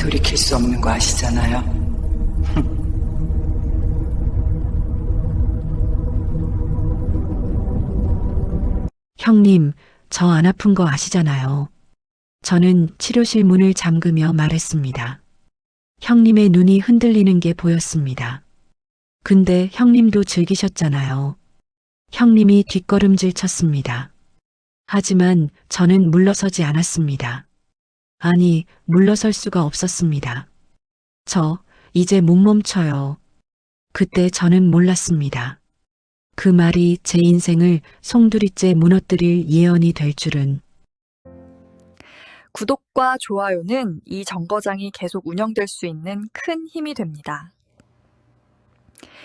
돌이킬 수 없는 거 아시잖아요. 형님, 저 안 아픈 거 아시잖아요. 저는 치료실 문을 잠그며 말했습니다. 형님의 눈이 흔들리는 게 보였습니다. 근데 형님도 즐기셨잖아요. 형님이 뒷걸음질 쳤습니다. 하지만 저는 물러서지 않았습니다. 아니, 물러설 수가 없었습니다. 이제 못 멈춰요. 그때 저는 몰랐습니다. 그 말이 제 인생을 송두리째 무너뜨릴 예언이 될 줄은. 구독과 좋아요는 이 정거장이 계속 운영될 수 있는 큰 힘이 됩니다.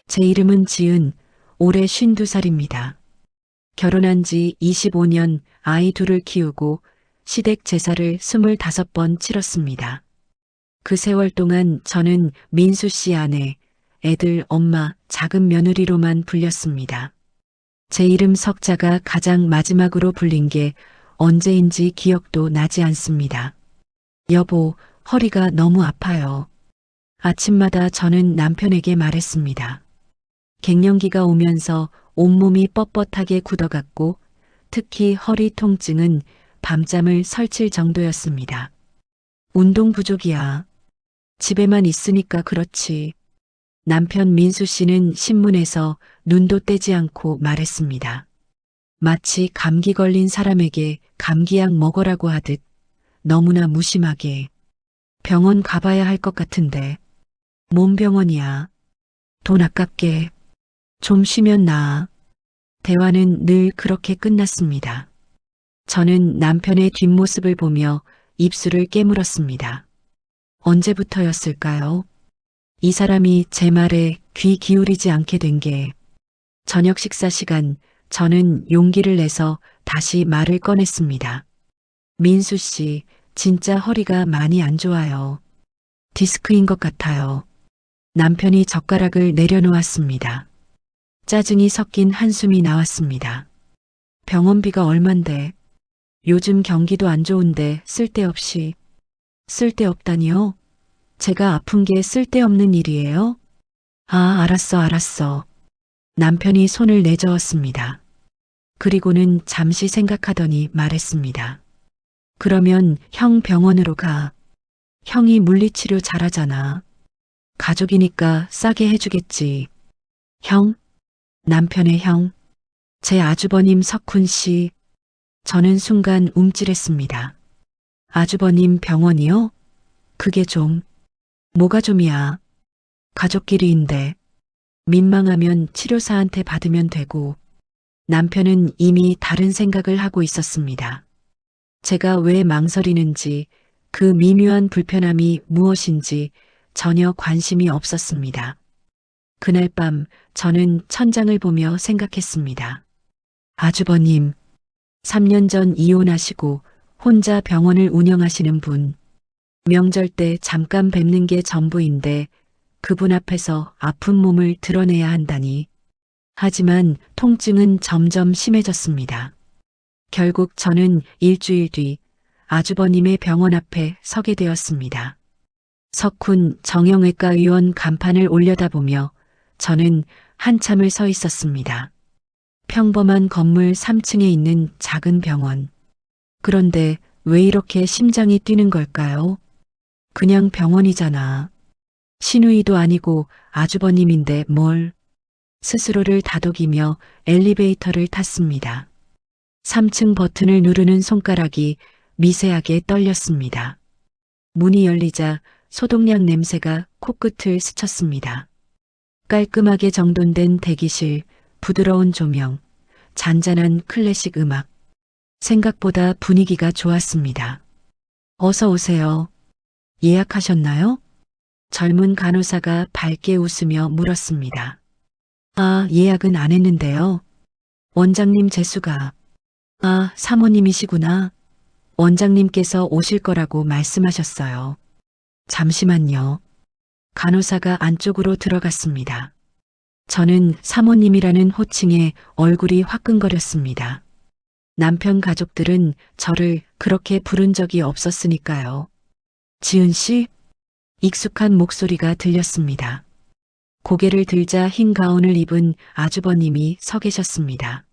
제 이름은 지은, 올해 52살입니다. 결혼한 지 25년 아이 둘을 키우고 시댁 제사를 25번 치렀습니다. 그 세월 동안 저는 민수 씨 아내, 애들 엄마, 작은 며느리로만 불렸습니다. 제 이름 석자가 가장 마지막으로 불린 게 언제인지 기억도 나지 않습니다. 여보, 허리가 너무 아파요. 아침마다 저는 남편에게 말했습니다. 갱년기가 오면서 온몸이 뻣뻣하게 굳어갔고 특히 허리 통증은 밤잠을 설칠 정도였습니다. 운동 부족이야. 집에만 있으니까 그렇지. 남편 민수 씨는 신문에서 눈도 떼지 않고 말했습니다. 마치 감기 걸린 사람에게 감기약 먹으라고 하듯 너무나 무심하게. 병원 가봐야 할 것 같은데. 뭔 병원이야. 돈 아깝게. 좀 쉬면 나아. 대화는 늘 그렇게 끝났습니다. 저는 남편의 뒷모습을 보며 입술을 깨물었습니다. 언제부터였을까요? 이 사람이 제 말에 귀 기울이지 않게 된 게. 저녁 식사 시간, 저는 용기를 내서 다시 말을 꺼냈습니다. 민수 씨, 진짜 허리가 많이 안 좋아요. 디스크인 것 같아요. 남편이 젓가락을 내려놓았습니다. 짜증이 섞인 한숨이 나왔습니다. 병원비가 얼만데. 요즘 경기도 안 좋은데 쓸데없이. 쓸데없다니요? 제가 아픈 게 쓸데없는 일이에요? 아, 알았어. 남편이 손을 내저었습니다. 그리고는 잠시 생각하더니 말했습니다. 그러면 형 병원으로 가. 형이 물리치료 잘하잖아. 가족이니까 싸게 해주겠지. 형? 남편의 형? 제 아주버님 석훈 씨. 저는 순간 움찔했습니다. 아주버님 병원이요? 그게 좀. 뭐가 좀이야. 가족끼리인데. 민망하면 치료사한테 받으면 되고. 남편은 이미 다른 생각을 하고 있었습니다. 제가 왜 망설이는지, 그 미묘한 불편함이 무엇인지 전혀 관심이 없었습니다. 그날 밤 저는 천장을 보며 생각했습니다. 아주버님, 3년 전 이혼하시고 혼자 병원을 운영하시는 분. 명절 때 잠깐 뵙는 게 전부인데 그분 앞에서 아픈 몸을 드러내야 한다니. 하지만 통증은 점점 심해졌습니다. 결국 저는 일주일 뒤 아주버님의 병원 앞에 서게 되었습니다. 석훈 정형외과 의원 간판을 올려다보며 저는 한참을 서 있었습니다. 평범한 건물 3층에 있는 작은 병원. 그런데 왜 이렇게 심장이 뛰는 걸까요? 그냥 병원이잖아. 시누이도 아니고 아주버님인데 뭘. 스스로를 다독이며 엘리베이터를 탔습니다. 3층 버튼을 누르는 손가락이 미세하게 떨렸습니다. 문이 열리자 소독약 냄새가 코끝을 스쳤습니다. 깔끔하게 정돈된 대기실, 부드러운 조명, 잔잔한 클래식 음악. 생각보다 분위기가 좋았습니다. 어서 오세요. 예약하셨나요? 젊은 간호사가 밝게 웃으며 물었습니다. 아, 예약은 안 했는데요. 원장님 재수가. 아, 사모님이시구나. 원장님께서 오실 거라고 말씀하셨어요. 잠시만요. 간호사가 안쪽으로 들어갔습니다. 저는 사모님이라는 호칭에 얼굴이 화끈거렸습니다. 남편 가족들은 저를 그렇게 부른 적이 없었으니까요. 지은 씨? 익숙한 목소리가 들렸습니다. 고개를 들자 흰 가운을 입은 아주버님이 서 계셨습니다.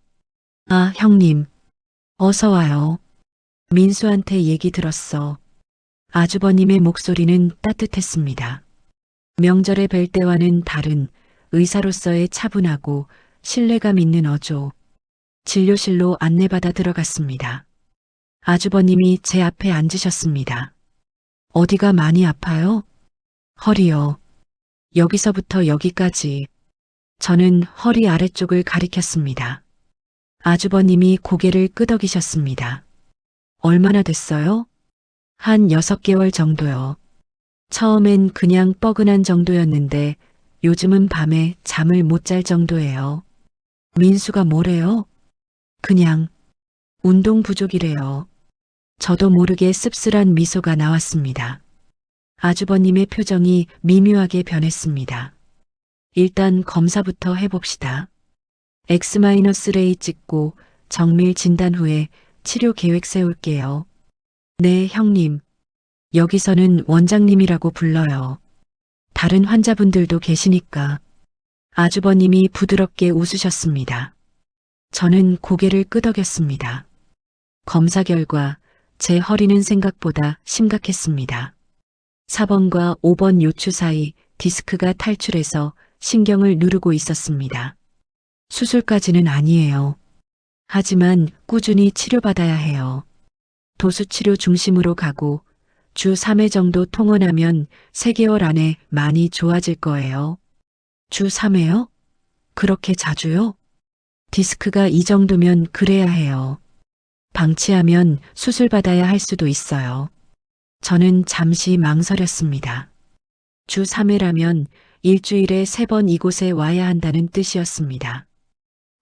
아, 형님. 어서 와요. 민수한테 얘기 들었어. 아주버님의 목소리는 따뜻했습니다. 명절에 뵐 때와는 다른 의사로서의 차분하고 신뢰감 있는 어조. 진료실로 안내받아 들어갔습니다. 아주버님이 제 앞에 앉으셨습니다. 어디가 많이 아파요? 허리요. 여기서부터 여기까지. 저는 허리 아래쪽을 가리켰습니다. 아주버님이 고개를 끄덕이셨습니다. 얼마나 됐어요? 한 6개월 정도요. 처음엔 그냥 뻐근한 정도였는데 요즘은 밤에 잠을 못 잘 정도예요. 민수가 뭐래요? 그냥 운동 부족이래요. 저도 모르게 씁쓸한 미소가 나왔습니다. 아주버님의 표정이 미묘하게 변했습니다. 일단 검사부터 해봅시다. X-레이 찍고 정밀 진단 후에 치료 계획 세울게요. 네, 형님. 여기서는 원장님이라고 불러요. 다른 환자분들도 계시니까. 아주버님이 부드럽게 웃으셨습니다. 저는 고개를 끄덕였습니다. 검사 결과 제 허리는 생각보다 심각했습니다. 4번과 5번 요추 사이 디스크가 탈출해서 신경을 누르고 있었습니다. 수술까지는 아니에요. 하지만 꾸준히 치료받아야 해요. 도수치료 중심으로 가고 주 3회 정도 통원하면 3개월 안에 많이 좋아질 거예요. 주 3회요? 그렇게 자주요? 디스크가 이 정도면 그래야 해요. 방치하면 수술받아야 할 수도 있어요. 저는 잠시 망설였습니다. 주 3회라면 일주일에 3번 이곳에 와야 한다는 뜻이었습니다.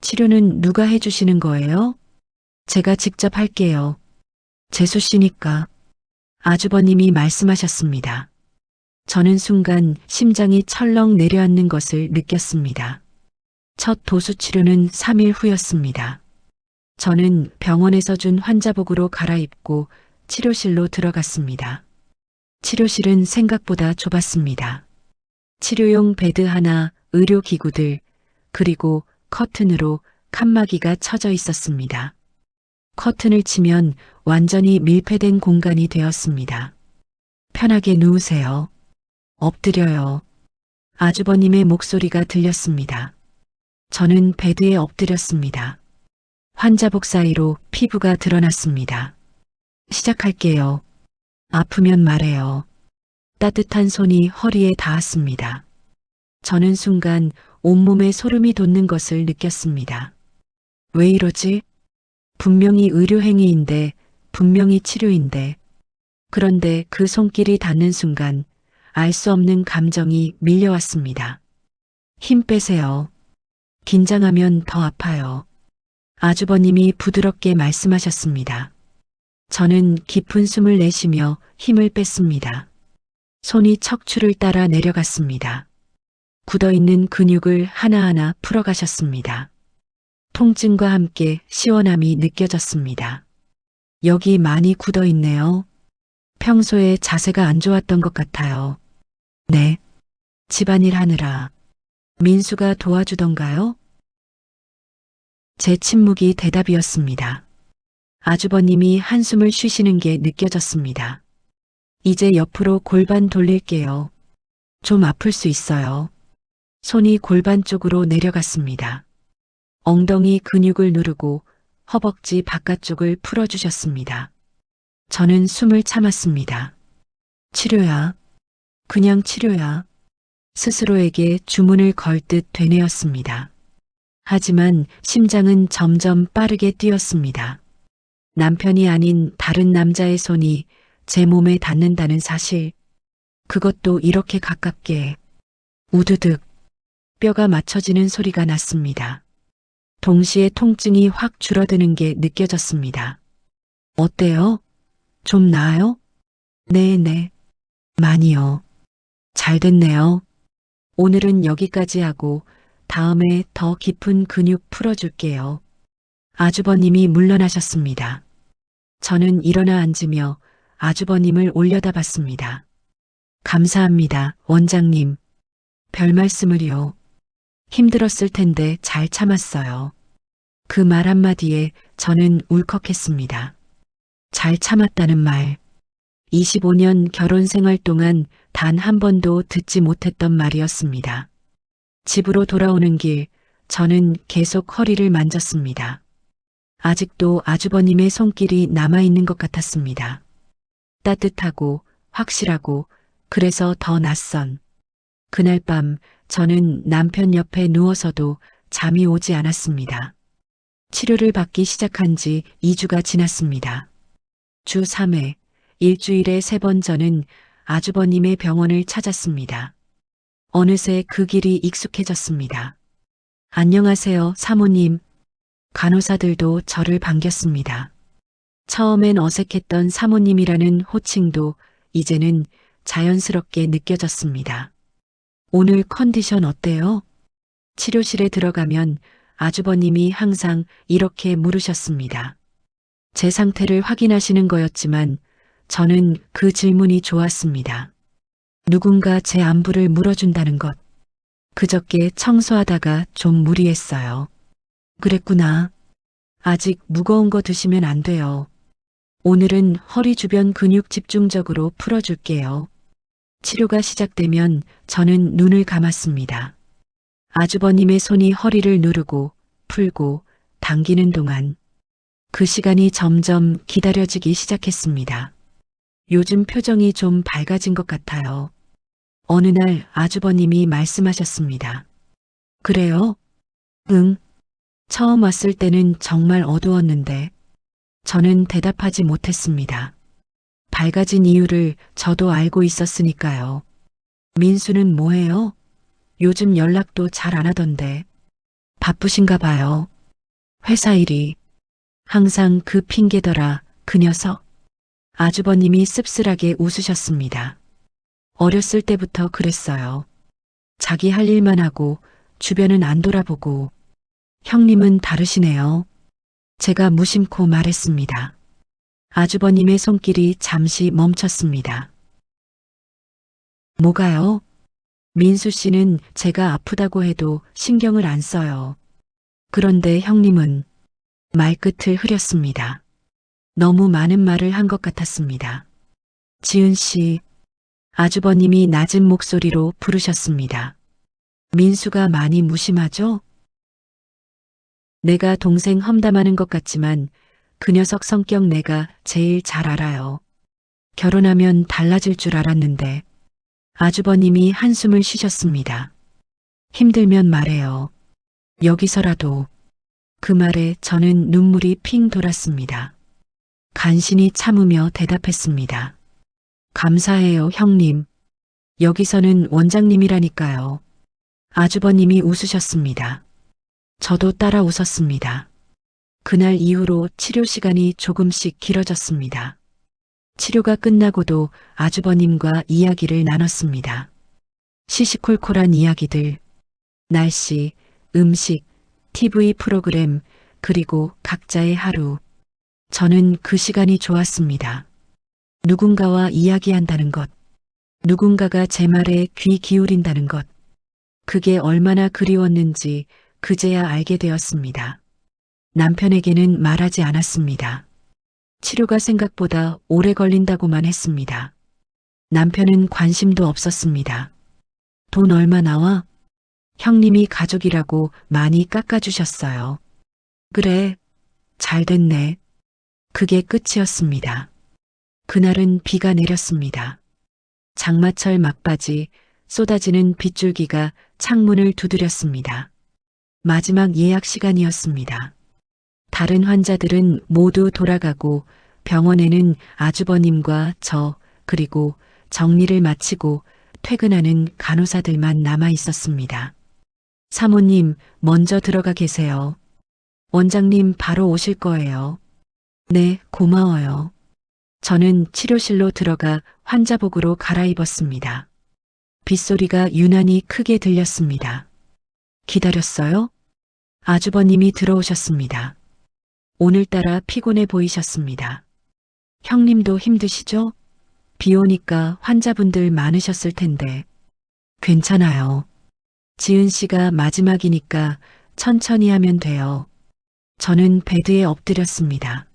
치료는 누가 해주시는 거예요? 제가 직접 할게요. 재수 씨니까. 아주버님이 말씀하셨습니다. 저는 순간 심장이 철렁 내려앉는 것을 느꼈습니다. 첫 도수 치료는 3일 후였습니다. 저는 병원에서 준 환자복으로 갈아입고 치료실로 들어갔습니다. 치료실은 생각보다 좁았습니다. 치료용 베드 하나, 의료기구들, 그리고 커튼으로 칸막이가 쳐져 있었습니다. 커튼을 치면 완전히 밀폐된 공간이 되었습니다. 편하게 누우세요. 엎드려요. 아주버님의 목소리가 들렸습니다. 저는 베드에 엎드렸습니다. 환자복 사이로 피부가 드러났습니다. 시작할게요. 아프면 말해요. 따뜻한 손이 허리에 닿았습니다. 저는 순간 온몸에 소름이 돋는 것을 느꼈습니다. 왜 이러지? 분명히 의료행위인데, 분명히 치료인데. 그런데 그 손길이 닿는 순간 알 수 없는 감정이 밀려왔습니다. 힘 빼세요. 긴장하면 더 아파요. 아주버님이 부드럽게 말씀하셨습니다. 저는 깊은 숨을 내쉬며 힘을 뺐습니다. 손이 척추를 따라 내려갔습니다. 굳어있는 근육을 하나하나 풀어가셨습니다. 통증과 함께 시원함이 느껴졌습니다. 여기 많이 굳어있네요. 평소에 자세가 안 좋았던 것 같아요. 네. 집안일 하느라. 민수가 도와주던가요? 제 침묵이 대답이었습니다. 아주버님이 한숨을 쉬시는 게 느껴졌습니다. 이제 옆으로 골반 돌릴게요. 좀 아플 수 있어요. 손이 골반 쪽으로 내려갔습니다. 엉덩이 근육을 누르고 허벅지 바깥쪽을 풀어주셨습니다. 저는 숨을 참았습니다. 치료야. 그냥 치료야. 스스로에게 주문을 걸 듯 되뇌었습니다. 하지만 심장은 점점 빠르게 뛰었습니다. 남편이 아닌 다른 남자의 손이 제 몸에 닿는다는 사실, 그것도 이렇게 가깝게. 우드득 뼈가 맞춰지는 소리가 났습니다. 동시에 통증이 확 줄어드는 게 느껴졌습니다. 어때요? 좀 나아요? 네네. 많이요. 잘 됐네요. 오늘은 여기까지 하고 다음에 더 깊은 근육 풀어줄게요. 아주버님이 물러나셨습니다. 저는 일어나 앉으며 아주버님을 올려다봤습니다. 감사합니다, 원장님. 별 말씀을요. 힘들었을 텐데 잘 참았어요. 그 말 한마디에 저는 울컥했습니다. 잘 참았다는 말. 25년 결혼 생활 동안 단 한 번도 듣지 못했던 말이었습니다. 집으로 돌아오는 길, 저는 계속 허리를 만졌습니다. 아직도 아주버님의 손길이 남아있는 것 같았습니다. 따뜻하고 확실하고 그래서 더 낯선. 그날 밤 저는 남편 옆에 누워서도 잠이 오지 않았습니다. 치료를 받기 시작한 지 2주가 지났습니다. 주 3회, 일주일에 3번 저는 아주버님의 병원을 찾았습니다. 어느새 그 길이 익숙해졌습니다. 안녕하세요, 사모님. 간호사들도 저를 반겼습니다. 처음엔 어색했던 사모님이라는 호칭도 이제는 자연스럽게 느껴졌습니다. 오늘 컨디션 어때요? 치료실에 들어가면 아주버님이 항상 이렇게 물으셨습니다. 제 상태를 확인하시는 거였지만 저는 그 질문이 좋았습니다. 누군가 제 안부를 물어준다는 것. 그저께 청소하다가 좀 무리했어요. 그랬구나. 아직 무거운 거 드시면 안 돼요. 오늘은 허리 주변 근육 집중적으로 풀어줄게요. 치료가 시작되면 저는 눈을 감았습니다. 아주버님의 손이 허리를 누르고 풀고 당기는 동안 그 시간이 점점 기다려지기 시작했습니다. 요즘 표정이 좀 밝아진 것 같아요. 어느 날 아주버님이 말씀하셨습니다. 그래요? 응. 처음 왔을 때는 정말 어두웠는데 저는 대답하지 못했습니다. 밝아진 이유를 저도 알고 있었으니까요. 민수는 뭐해요? 요즘 연락도 잘 안 하던데. 바쁘신가 봐요. 회사 일이. 항상 그 핑계더라, 그 녀석. 아주버님이 씁쓸하게 웃으셨습니다. 어렸을 때부터 그랬어요. 자기 할 일만 하고 주변은 안 돌아보고. 형님은 다르시네요. 제가 무심코 말했습니다. 아주버님의 손길이 잠시 멈췄습니다. 뭐가요? 민수 씨는 제가 아프다고 해도 신경을 안 써요. 그런데 형님은 말끝을 흐렸습니다. 너무 많은 말을 한 것 같았습니다. 지은 씨, 아주버님이 낮은 목소리로 부르셨습니다. 민수가 많이 무심하죠? 내가 동생 험담하는 것 같지만 그 녀석 성격 내가 제일 잘 알아요. 결혼하면 달라질 줄 알았는데. 아주버님이 한숨을 쉬셨습니다. 힘들면 말해요. 여기서라도. 그 말에 저는 눈물이 핑 돌았습니다. 간신히 참으며 대답했습니다. 감사해요, 형님. 여기서는 원장님이라니까요. 아주버님이 웃으셨습니다. 저도 따라 웃었습니다. 그날 이후로 치료 시간이 조금씩 길어졌습니다. 치료가 끝나고도 아주버님과 이야기를 나눴습니다. 시시콜콜한 이야기들, 날씨, 음식, TV 프로그램, 그리고 각자의 하루. 저는 그 시간이 좋았습니다. 누군가와 이야기한다는 것, 누군가가 제 말에 귀 기울인다는 것, 그게 얼마나 그리웠는지 그제야 알게 되었습니다. 남편에게는 말하지 않았습니다. 치료가 생각보다 오래 걸린다고만 했습니다. 남편은 관심도 없었습니다. 돈 얼마 나와? 형님이 가족이라고 많이 깎아주셨어요. 그래, 잘 됐네. 그게 끝이었습니다. 그날은 비가 내렸습니다. 장마철 막바지, 쏟아지는 빗줄기가 창문을 두드렸습니다. 마지막 예약 시간이었습니다. 다른 환자들은 모두 돌아가고 병원에는 아주버님과 저 그리고 정리를 마치고 퇴근하는 간호사들만 남아 있었습니다. 사모님, 먼저 들어가 계세요. 원장님 바로 오실 거예요. 네, 고마워요. 저는 치료실로 들어가 환자복으로 갈아입었습니다. 빗소리가 유난히 크게 들렸습니다. 기다렸어요? 아주버님이 들어오셨습니다. 오늘따라 피곤해 보이셨습니다. 형님도 힘드시죠? 비 오니까 환자분들 많으셨을 텐데. 괜찮아요. 지은 씨가 마지막이니까 천천히 하면 돼요. 저는 베드에 엎드렸습니다.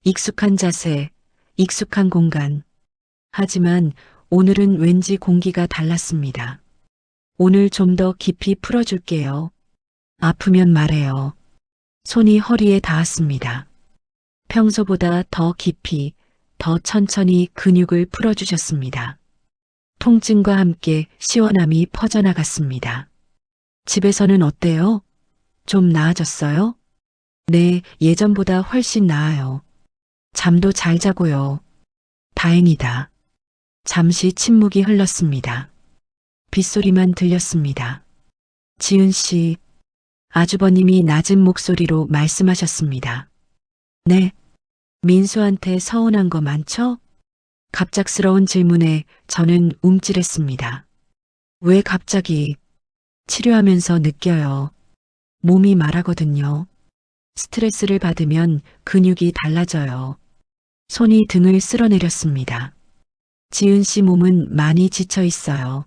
익숙한 자세, 익숙한 공간. 하지만 오늘은 왠지 공기가 달랐습니다. 오늘 좀 더 깊이 풀어줄게요. 아프면 말해요. 손이 허리에 닿았습니다. 평소보다 더 깊이, 더 천천히 근육을 풀어주셨습니다. 통증과 함께 시원함이 퍼져나갔습니다. 집에서는 어때요? 좀 나아졌어요? 네, 예전보다 훨씬 나아요. 잠도 잘 자고요. 다행이다. 잠시 침묵이 흘렀습니다. 빗소리만 들렸습니다. 지은 씨, 아주버님이 낮은 목소리로 말씀하셨습니다. 네. 민수한테 서운한 거 많죠? 갑작스러운 질문에 저는 움찔했습니다. 왜 갑자기? 치료하면서 느껴요. 몸이 말하거든요. 스트레스를 받으면 근육이 달라져요. 손이 등을 쓸어내렸습니다. 지은 씨 몸은 많이 지쳐 있어요.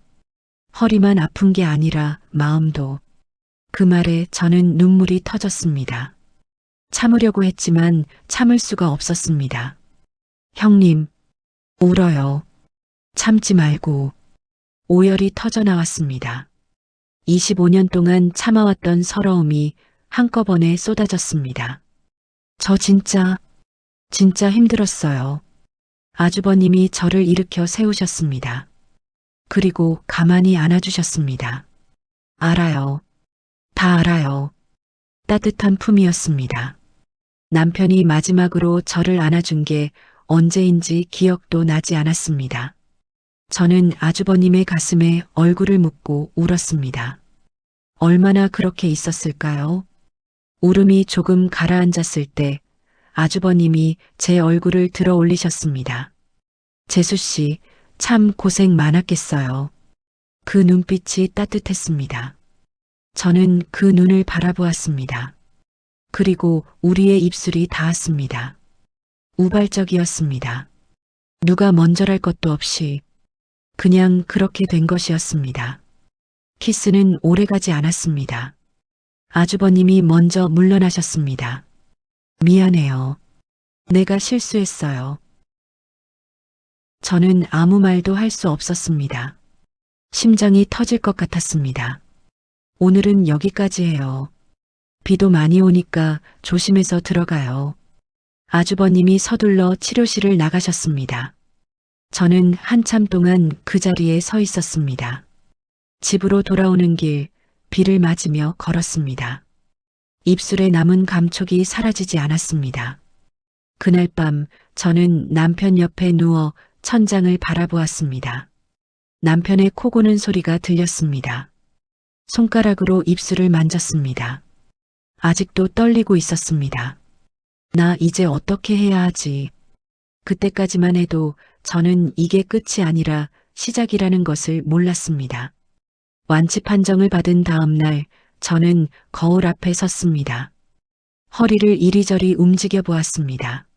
허리만 아픈 게 아니라 마음도. 그 말에 저는 눈물이 터졌습니다. 참으려고 했지만 참을 수가 없었습니다. 형님, 울어요. 참지 말고. 오열이 터져 나왔습니다. 25년 동안 참아왔던 서러움이 한꺼번에 쏟아졌습니다. 저 진짜 힘들었어요. 아주버님이 저를 일으켜 세우셨습니다. 그리고 가만히 안아주셨습니다. 알아요. 다 알아요. 따뜻한 품이었습니다. 남편이 마지막으로 저를 안아준 게 언제인지 기억도 나지 않았습니다. 저는 아주버님의 가슴에 얼굴을 묻고 울었습니다. 얼마나 그렇게 있었을까요? 울음이 조금 가라앉았을 때 아주버님이 제 얼굴을 들어 올리셨습니다. 재수 씨, 참 고생 많았겠어요. 그 눈빛이 따뜻했습니다. 저는 그 눈을 바라보았습니다. 그리고 우리의 입술이 닿았습니다. 우발적이었습니다. 누가 먼저랄 것도 없이 그냥 그렇게 된 것이었습니다. 키스는 오래가지 않았습니다. 아주버님이 먼저 물러나셨습니다. 미안해요. 내가 실수했어요. 저는 아무 말도 할 수 없었습니다. 심장이 터질 것 같았습니다. 오늘은 여기까지 해요. 비도 많이 오니까 조심해서 들어가요. 아주버님이 서둘러 치료실을 나가셨습니다. 저는 한참 동안 그 자리에 서 있었습니다. 집으로 돌아오는 길, 비를 맞으며 걸었습니다. 입술에 남은 감촉이 사라지지 않았습니다. 그날 밤 저는 남편 옆에 누워 천장을 바라보았습니다. 남편의 코 고는 소리가 들렸습니다. 손가락으로 입술을 만졌습니다. 아직도 떨리고 있었습니다. 나 이제 어떻게 해야 하지? 그때까지만 해도 저는 이게 끝이 아니라 시작이라는 것을 몰랐습니다. 완치 판정을 받은 다음 날 저는 거울 앞에 섰습니다. 허리를 이리저리 움직여 보았습니다.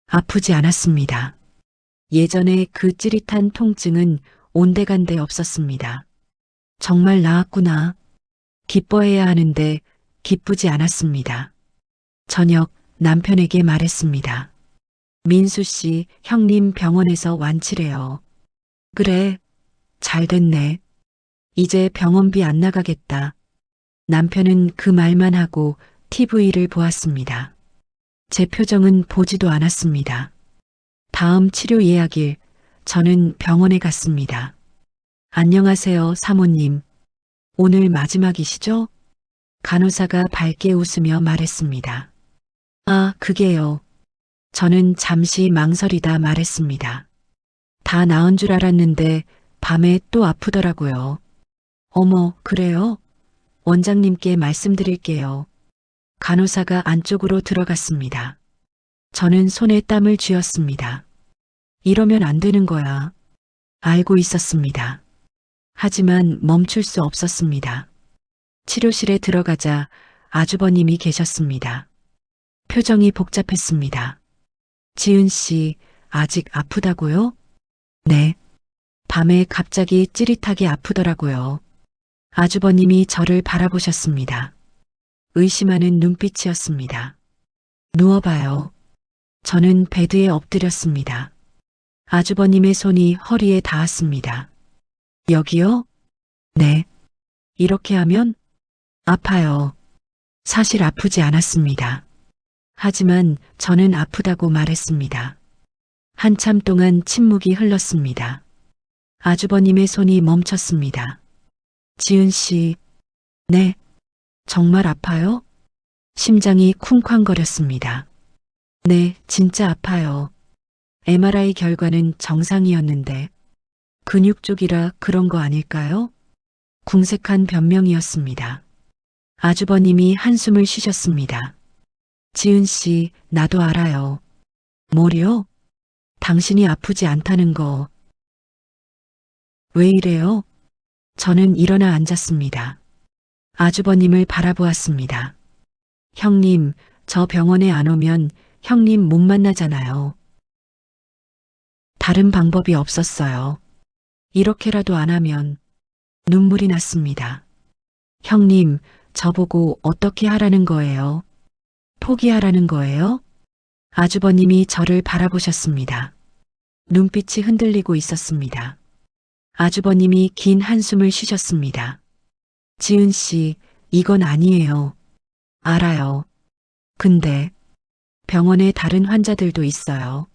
아프지 않았습니다. 예전에 그 찌릿한 통증은 온데간데 없었습니다. 정말 나았구나. 기뻐해야 하는데 기쁘지 않았습니다. 저녁 남편에게 말했습니다. 민수 씨, 형님 병원에서 완치래요. 그래, 잘 됐네. 이제 병원비 안 나가겠다. 남편은 그 말만 하고 TV를 보았습니다. 제 표정은 보지도 않았습니다. 다음 치료 예약일, 저는 병원에 갔습니다. 안녕하세요, 사모님. 오늘 마지막이시죠? 간호사가 밝게 웃으며 말했습니다. 아, 그게요. 저는 잠시 망설이다 말했습니다. 다 나은 줄 알았는데 밤에 또 아프더라고요. 어머, 그래요? 원장님께 말씀드릴게요. 간호사가 안쪽으로 들어갔습니다. 저는 손에 땀을 쥐었습니다. 이러면 안 되는 거야. 알고 있었습니다. 하지만 멈출 수 없었습니다. 치료실에 들어가자 아주버님이 계셨습니다. 표정이 복잡했습니다. 지은 씨, 아직 아프다고요? 네. 밤에 갑자기 찌릿하게 아프더라고요. 아주버님이 저를 바라보셨습니다. 의심하는 눈빛이었습니다. 누워봐요. 저는 베드에 엎드렸습니다. 아주버님의 손이 허리에 닿았습니다. 여기요? 네. 이렇게 하면 아파요. 사실 아프지 않았습니다. 하지만 저는 아프다고 말했습니다. 한참 동안 침묵이 흘렀습니다. 아주버님의 손이 멈췄습니다. 지은 씨, 네. 정말 아파요? 심장이 쿵쾅거렸습니다. 네, 진짜 아파요. MRI 결과는 정상이었는데 근육 쪽이라 그런 거 아닐까요? 궁색한 변명이었습니다. 아주버님이 한숨을 쉬셨습니다. 지은 씨, 나도 알아요. 뭐요? 당신이 아프지 않다는 거. 왜 이래요? 저는 일어나 앉았습니다. 아주버님을 바라보았습니다. 형님, 저 병원에 안 오면 형님 못 만나잖아요. 다른 방법이 없었어요. 이렇게라도 안 하면 눈물이 났습니다. 형님, 저보고 어떻게 하라는 거예요? 포기하라는 거예요? 아주버님이 저를 바라보셨습니다. 눈빛이 흔들리고 있었습니다. 아주버님이 긴 한숨을 쉬셨습니다. 지은 씨, 이건 아니에요. 알아요. 근데 병원에 다른 환자들도 있어요.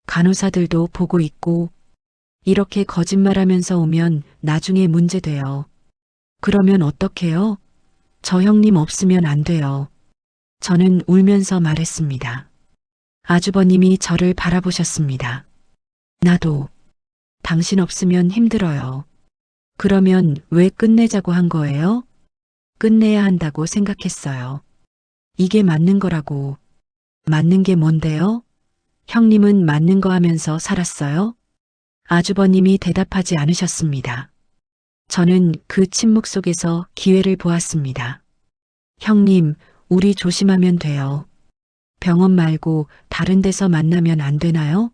간호사들도 보고 있고 이렇게 거짓말하면서 오면 나중에 문제돼요. 그러면 어떡해요? 저 형님 없으면 안 돼요. 저는 울면서 말했습니다. 아주버님이 저를 바라보셨습니다. 나도 당신 없으면 힘들어요. 그러면 왜 끝내자고 한 거예요? 끝내야 한다고 생각했어요. 이게 맞는 거라고. 맞는 게 뭔데요? 형님은 맞는 거 하면서 살았어요? 아주버님이 대답하지 않으셨습니다. 저는 그 침묵 속에서 기회를 보았습니다. 형님, 우리 조심하면 돼요. 병원 말고 다른 데서 만나면 안 되나요?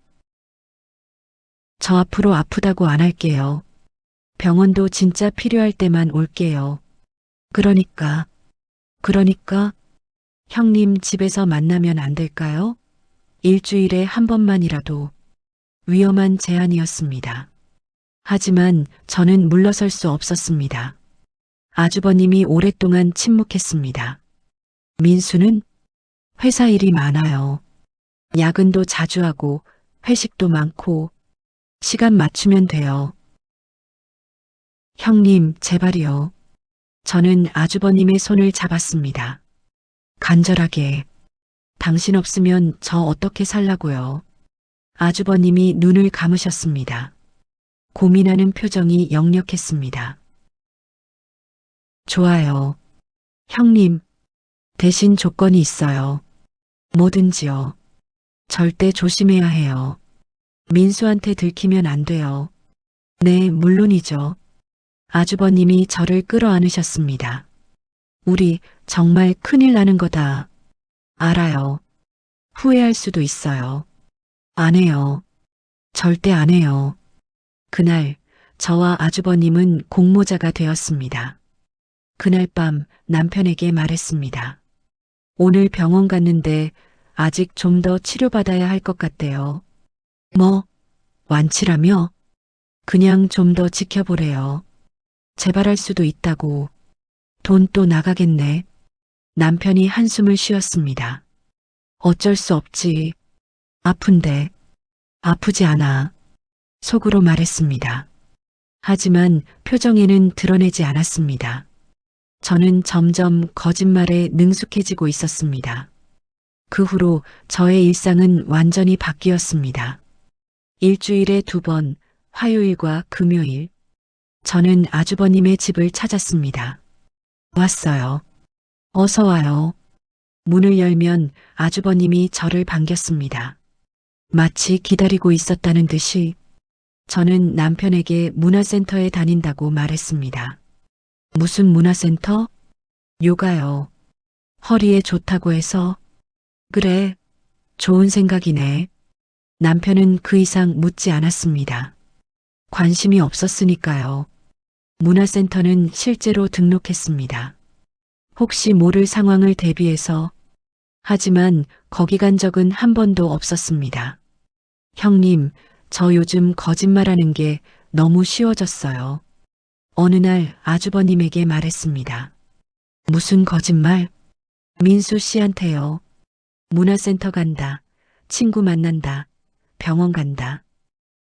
저 앞으로 아프다고 안 할게요. 병원도 진짜 필요할 때만 올게요. 그러니까 형님 집에서 만나면 안 될까요? 일주일에 한 번만이라도. 위험한 제안이었습니다. 하지만 저는 물러설 수 없었습니다. 아주버님이 오랫동안 침묵했습니다. 민수는 회사 일이 많아요. 야근도 자주 하고 회식도 많고 시간 맞추면 돼요. 형님, 제발이요. 저는 아주버님의 손을 잡았습니다. 간절하게. 당신 없으면 저 어떻게 살라고요. 아주버님이 눈을 감으셨습니다. 고민하는 표정이 역력했습니다. 좋아요. 형님, 대신 조건이 있어요. 뭐든지요. 절대 조심해야 해요. 민수한테 들키면 안 돼요. 네, 물론이죠. 아주버님이 저를 끌어안으셨습니다. 우리 정말 큰일 나는 거다. 알아요. 후회할 수도 있어요. 안 해요. 절대 안 해요. 그날 저와 아주버님은 공모자가 되었습니다. 그날 밤 남편에게 말했습니다. 오늘 병원 갔는데 아직 좀 더 치료받아야 할 것 같대요. 뭐, 완치라며? 그냥 좀 더 지켜보래요. 재발할 수도 있다고. 돈 또 나가겠네. 남편이 한숨을 쉬었습니다. 어쩔 수 없지. 아픈데. 아프지 않아. 속으로 말했습니다. 하지만 표정에는 드러내지 않았습니다. 저는 점점 거짓말에 능숙해지고 있었습니다. 그 후로 저의 일상은 완전히 바뀌었습니다. 일주일에 2번, 화요일과 금요일, 저는 아주버님의 집을 찾았습니다. 왔어요. 어서 와요. 문을 열면 아주버님이 저를 반겼습니다. 마치 기다리고 있었다는 듯이 저는 남편에게 문화센터에 다닌다고 말했습니다. 무슨 문화센터? 요가요. 허리에 좋다고 해서. 그래, 좋은 생각이네. 남편은 그 이상 묻지 않았습니다. 관심이 없었으니까요. 문화센터는 실제로 등록했습니다. 혹시 모를 상황을 대비해서. 하지만 거기 간 적은 한 번도 없었습니다. 형님, 저 요즘 거짓말하는 게 너무 쉬워졌어요. 어느 날 아주버님에게 말했습니다. 무슨 거짓말? 민수 씨한테요. 문화센터 간다. 친구 만난다. 병원 간다.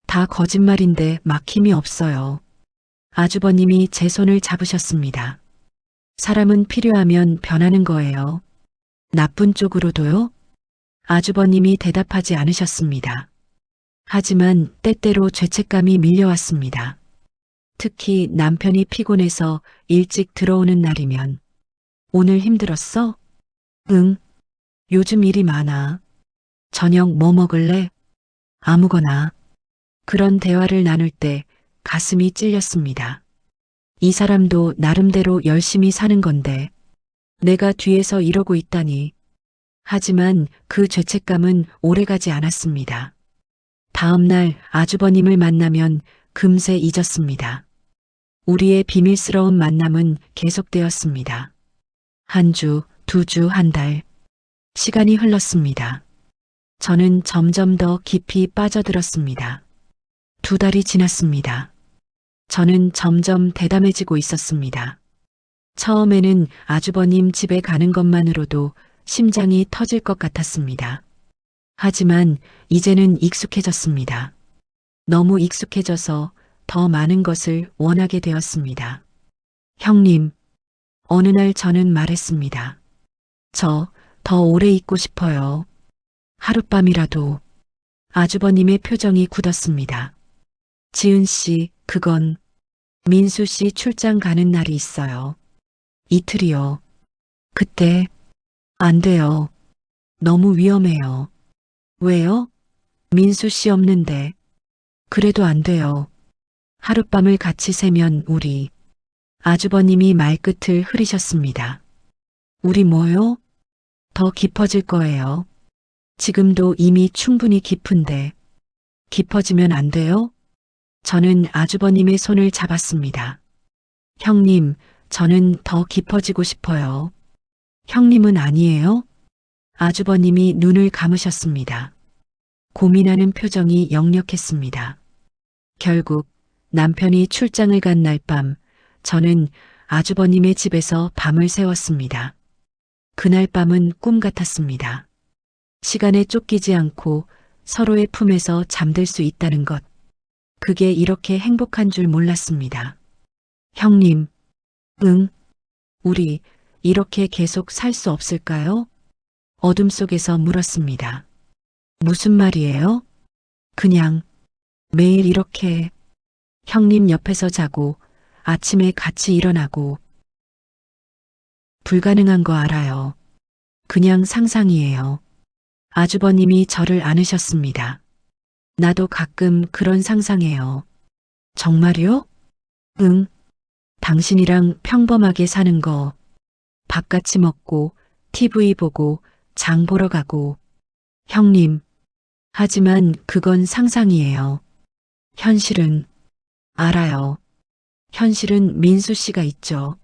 다 거짓말인데 막힘이 없어요. 아주버님이 제 손을 잡으셨습니다. 사람은 필요하면 변하는 거예요. 나쁜 쪽으로도요? 아주버님이 대답하지 않으셨습니다. 하지만 때때로 죄책감이 밀려왔습니다. 특히 남편이 피곤해서 일찍 들어오는 날이면 오늘 힘들었어? 응. 요즘 일이 많아. 저녁 뭐 먹을래? 아무거나. 그런 대화를 나눌 때 가슴이 찔렸습니다. 이 사람도 나름대로 열심히 사는 건데 내가 뒤에서 이러고 있다니. 하지만 그 죄책감은 오래가지 않았습니다. 다음 날 아주버님을 만나면 금세 잊었습니다. 우리의 비밀스러운 만남은 계속되었습니다. 한 주, 두 주, 한 달. 시간이 흘렀습니다. 저는 점점 더 깊이 빠져들었습니다. 두 달이 지났습니다. 저는 점점 대담해지고 있었습니다. 처음에는 아주버님 집에 가는 것만으로도 심장이 터질 것 같았습니다. 하지만 이제는 익숙해졌습니다. 너무 익숙해져서 더 많은 것을 원하게 되었습니다. 형님, 어느 날 저는 말했습니다. 저 더 오래 있고 싶어요. 하룻밤이라도. 아주버님의 표정이 굳었습니다. 지은 씨, 그건 민수 씨 출장 가는 날이 있어요. 이틀이요. 그때 안 돼요. 너무 위험해요. 왜요? 민수 씨 없는데. 그래도 안 돼요. 하룻밤을 같이 새면 우리. 아주버님이 말끝을 흐리셨습니다. 우리 뭐요? 더 깊어질 거예요. 지금도 이미 충분히 깊은데. 깊어지면 안 돼요? 저는 아주버님의 손을 잡았습니다. 형님, 저는 더 깊어지고 싶어요. 형님은 아니에요? 아주버님이 눈을 감으셨습니다. 고민하는 표정이 역력했습니다. 결국 남편이 출장을 간 날 밤, 저는 아주버님의 집에서 밤을 새웠습니다. 그날 밤은 꿈 같았습니다. 시간에 쫓기지 않고 서로의 품에서 잠들 수 있다는 것. 그게 이렇게 행복한 줄 몰랐습니다. 형님, 응, 우리 이렇게 계속 살 수 없을까요? 어둠 속에서 물었습니다. 무슨 말이에요? 그냥 매일 이렇게 형님 옆에서 자고 아침에 같이 일어나고. 불가능한 거 알아요. 그냥 상상이에요. 아주버님이 저를 안으셨습니다. 나도 가끔 그런 상상해요. 정말요? 응. 당신이랑 평범하게 사는 거. 밥같이 먹고, TV 보고, 장 보러 가고. 형님. 하지만 그건 상상이에요. 현실은, 알아요. 현실은 민수 씨가 있죠.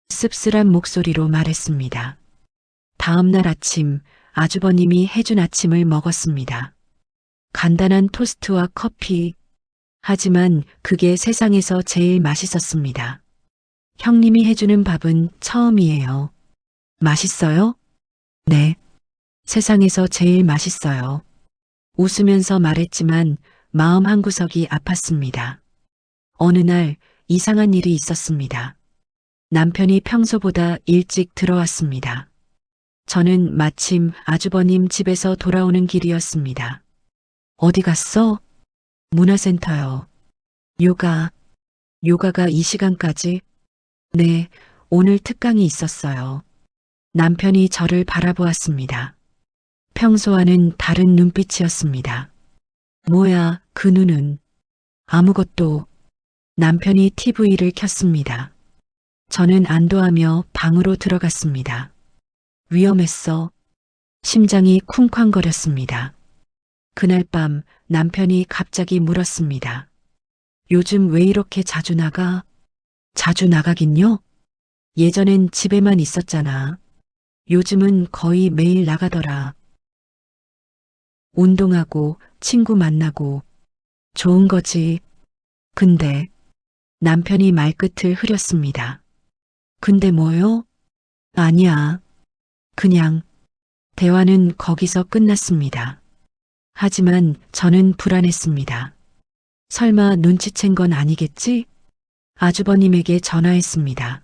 씁쓸한 목소리로 말했습니다. 다음 날 아침, 아주버님이 해준 아침을 먹었습니다. 간단한 토스트와 커피. 하지만 그게 세상에서 제일 맛있었습니다. 형님이 해주는 밥은 처음이에요. 맛있어요? 네. 세상에서 제일 맛있어요. 웃으면서 말했지만 마음 한구석이 아팠습니다. 어느 날 이상한 일이 있었습니다. 남편이 평소보다 일찍 들어왔습니다. 저는 마침 아주버님 집에서 돌아오는 길이었습니다. 어디 갔어? 문화센터요. 요가가 이 시간까지? 네, 오늘 특강이 있었어요. 남편이 저를 바라보았습니다. 평소와는 다른 눈빛이었습니다. 뭐야, 그 눈은. 아무것도. 남편이 TV를 켰습니다. 저는 안도하며 방으로 들어갔습니다. 위험했어. 심장이 쿵쾅거렸습니다. 그날 밤 남편이 갑자기 물었습니다. 요즘 왜 이렇게 자주 나가? 자주 나가긴요? 예전엔 집에만 있었잖아. 요즘은 거의 매일 나가더라. 운동하고 친구 만나고 좋은 거지. 근데 남편이 말끝을 흐렸습니다. 근데 뭐요? 아니야. 그냥 대화는 거기서 끝났습니다. 하지만 저는 불안했습니다. 설마 눈치챈 건 아니겠지? 아주버님에게 전화했습니다.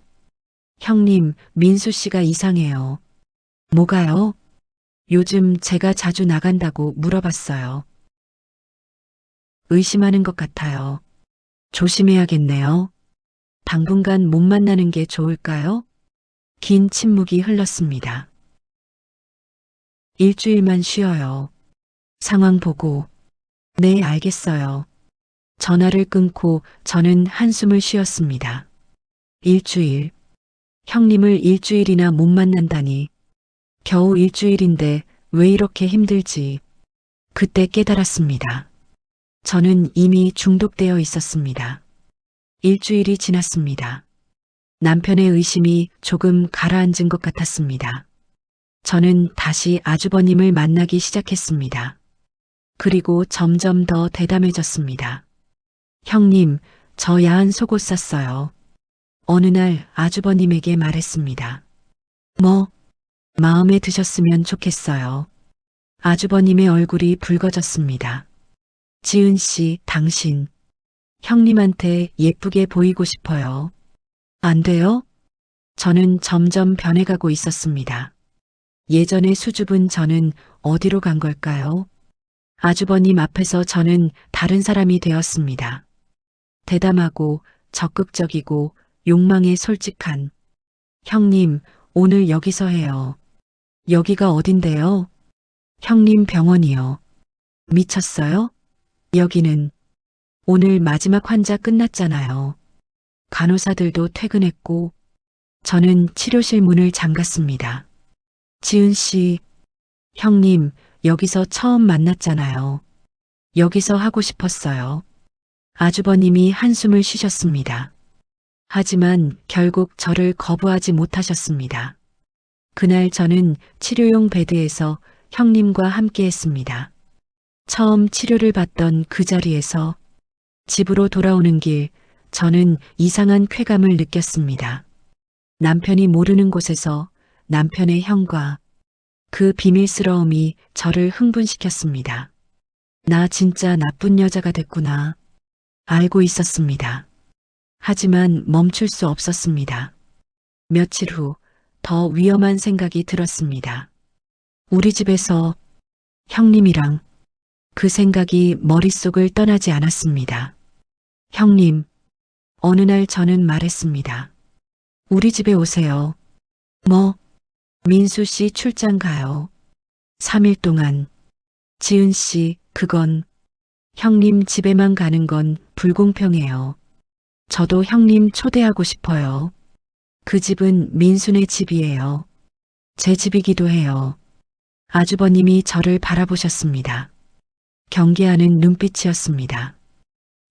형님, 민수 씨가 이상해요. 뭐가요? 요즘 제가 자주 나간다고 물어봤어요. 의심하는 것 같아요. 조심해야겠네요. 당분간 못 만나는 게 좋을까요? 긴 침묵이 흘렀습니다. 일주일만 쉬어요. 상황 보고. 네, 알겠어요. 전화를 끊고 저는 한숨을 쉬었습니다. 일주일. 형님을 일주일이나 못 만난다니. 겨우 일주일인데 왜 이렇게 힘들지? 그때 깨달았습니다. 저는 이미 중독되어 있었습니다. 일주일이 지났습니다. 남편의 의심이 조금 가라앉은 것 같았습니다. 저는 다시 아주버님을 만나기 시작했습니다. 그리고 점점 더 대담해졌습니다. 형님, 저 야한 속옷 샀어요. 어느 날 아주버님에게 말했습니다. 뭐, 마음에 드셨으면 좋겠어요. 아주버님의 얼굴이 붉어졌습니다. 지은 씨, 당신, 형님한테 예쁘게 보이고 싶어요. 안 돼요? 저는 점점 변해가고 있었습니다. 예전의 수줍은 저는 어디로 간 걸까요? 아주버님 앞에서 저는 다른 사람이 되었습니다. 대담하고 적극적이고 욕망에 솔직한. 형님, 오늘 여기서 해요. 여기가 어딘데요? 형님 병원이요. 미쳤어요? 여기는 오늘 마지막 환자 끝났잖아요. 간호사들도 퇴근했고 저는 치료실 문을 잠갔습니다. 지은 씨, 형님, 여기서 처음 만났잖아요. 여기서 하고 싶었어요. 아주버님이 한숨을 쉬셨습니다. 하지만 결국 저를 거부하지 못하셨습니다. 그날 저는 치료용 베드에서 형님과 함께 했습니다. 처음 치료를 받던 그 자리에서 집으로 돌아오는 길, 저는 이상한 쾌감을 느꼈습니다. 남편이 모르는 곳에서 남편의 형과 그 비밀스러움이 저를 흥분시켰습니다. 나 진짜 나쁜 여자가 됐구나. 알고 있었습니다. 하지만 멈출 수 없었습니다. 며칠 후 더 위험한 생각이 들었습니다. 우리 집에서 형님이랑 그 생각이 머릿속을 떠나지 않았습니다. 형님, 어느 날 저는 말했습니다. 우리 집에 오세요. 뭐? 민수 씨 출장 가요. 3일 동안. 지은 씨, 그건 형님 집에만 가는 건 불공평해요. 저도 형님 초대하고 싶어요. 그 집은 민수네 집이에요. 제 집이기도 해요. 아주버님이 저를 바라보셨습니다. 경계하는 눈빛이었습니다.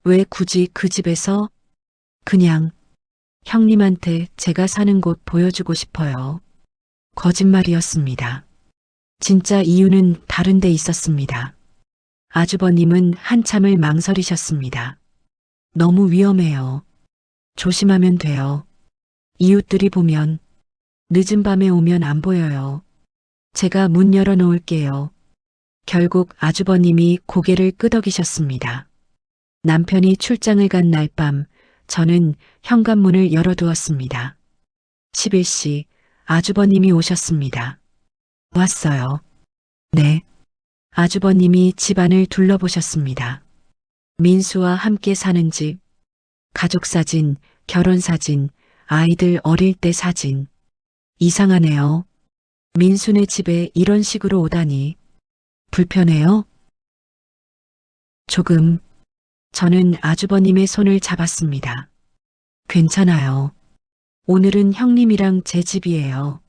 왜 굳이 그 집에서? 그냥 형님한테 제가 사는 곳 보여주고 싶어요. 거짓말이었습니다. 진짜 이유는 다른 데 있었습니다. 아주버님은 한참을 망설이셨습니다. 너무 위험해요. 조심하면 돼요. 이웃들이 보면 늦은 밤에 오면 안 보여요. 제가 문 열어 놓을게요. 결국 아주버님이 고개를 끄덕이셨습니다. 남편이 출장을 간 날 밤 저는 현관문을 열어두었습니다. 11시 아주버님이 오셨습니다. 왔어요. 네. 아주버님이 집안을 둘러보셨습니다. 민수와 함께 사는 집, 가족 사진, 결혼 사진, 아이들 어릴 때 사진. 이상하네요. 민수네 집에 이런 식으로 오다니. 불편해요? 조금. 저는 아주버님의 손을 잡았습니다. 괜찮아요. 오늘은 형님이랑 제 집이에요.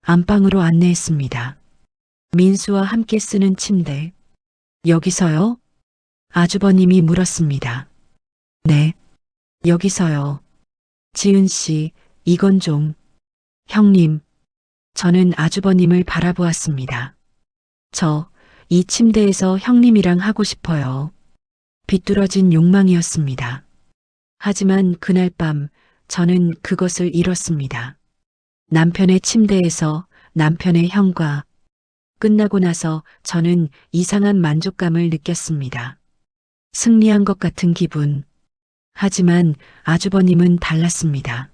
안방으로 안내했습니다. 민수와 함께 쓰는 침대. 여기서요? 아주버님이 물었습니다. 네. 여기서요. 지은 씨, 이건 좀. 형님, 저는 아주버님을 바라보았습니다. 이 침대에서 형님이랑 하고 싶어요. 비뚤어진 욕망이었습니다. 하지만 그날 밤 저는 그것을 잃었습니다. 남편의 침대에서 남편의 형과 끝나고 나서 저는 이상한 만족감을 느꼈습니다. 승리한 것 같은 기분. 하지만 아주버님은 달랐습니다.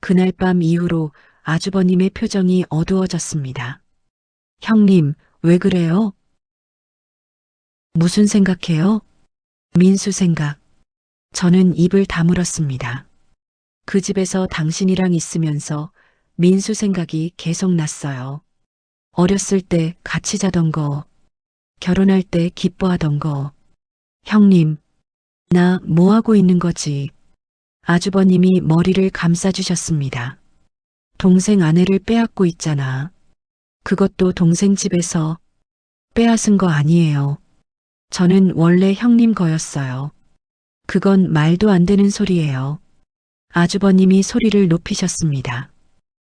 그날 밤 이후로 아주버님의 표정이 어두워졌습니다. 형님, 왜 그래요? 무슨 생각해요? 민수 생각. 저는 입을 다물었습니다. 그 집에서 당신이랑 있으면서 민수 생각이 계속 났어요. 어렸을 때 같이 자던 거, 결혼할 때 기뻐하던 거. 형님, 나 뭐 하고 있는 거지? 아주버님이 머리를 감싸주셨습니다. 동생 아내를 빼앗고 있잖아. 그것도 동생 집에서 빼앗은 거 아니에요. 저는 원래 형님 거였어요. 그건 말도 안 되는 소리예요. 아주버님이 소리를 높이셨습니다.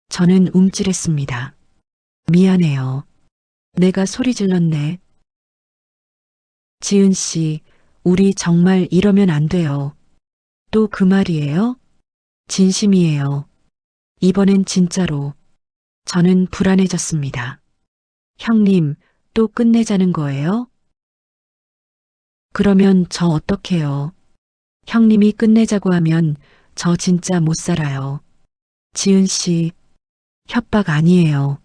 저는 움찔했습니다. 미안해요. 내가 소리 질렀네. 지은 씨, 우리 정말 이러면 안 돼요. 또 그 말이에요? 진심이에요. 이번엔 진짜로. 저는 불안해졌습니다. 형님, 또 끝내자는 거예요? 그러면 저 어떡해요? 형님이 끝내자고 하면 저 진짜 못 살아요. 지은 씨, 협박 아니에요.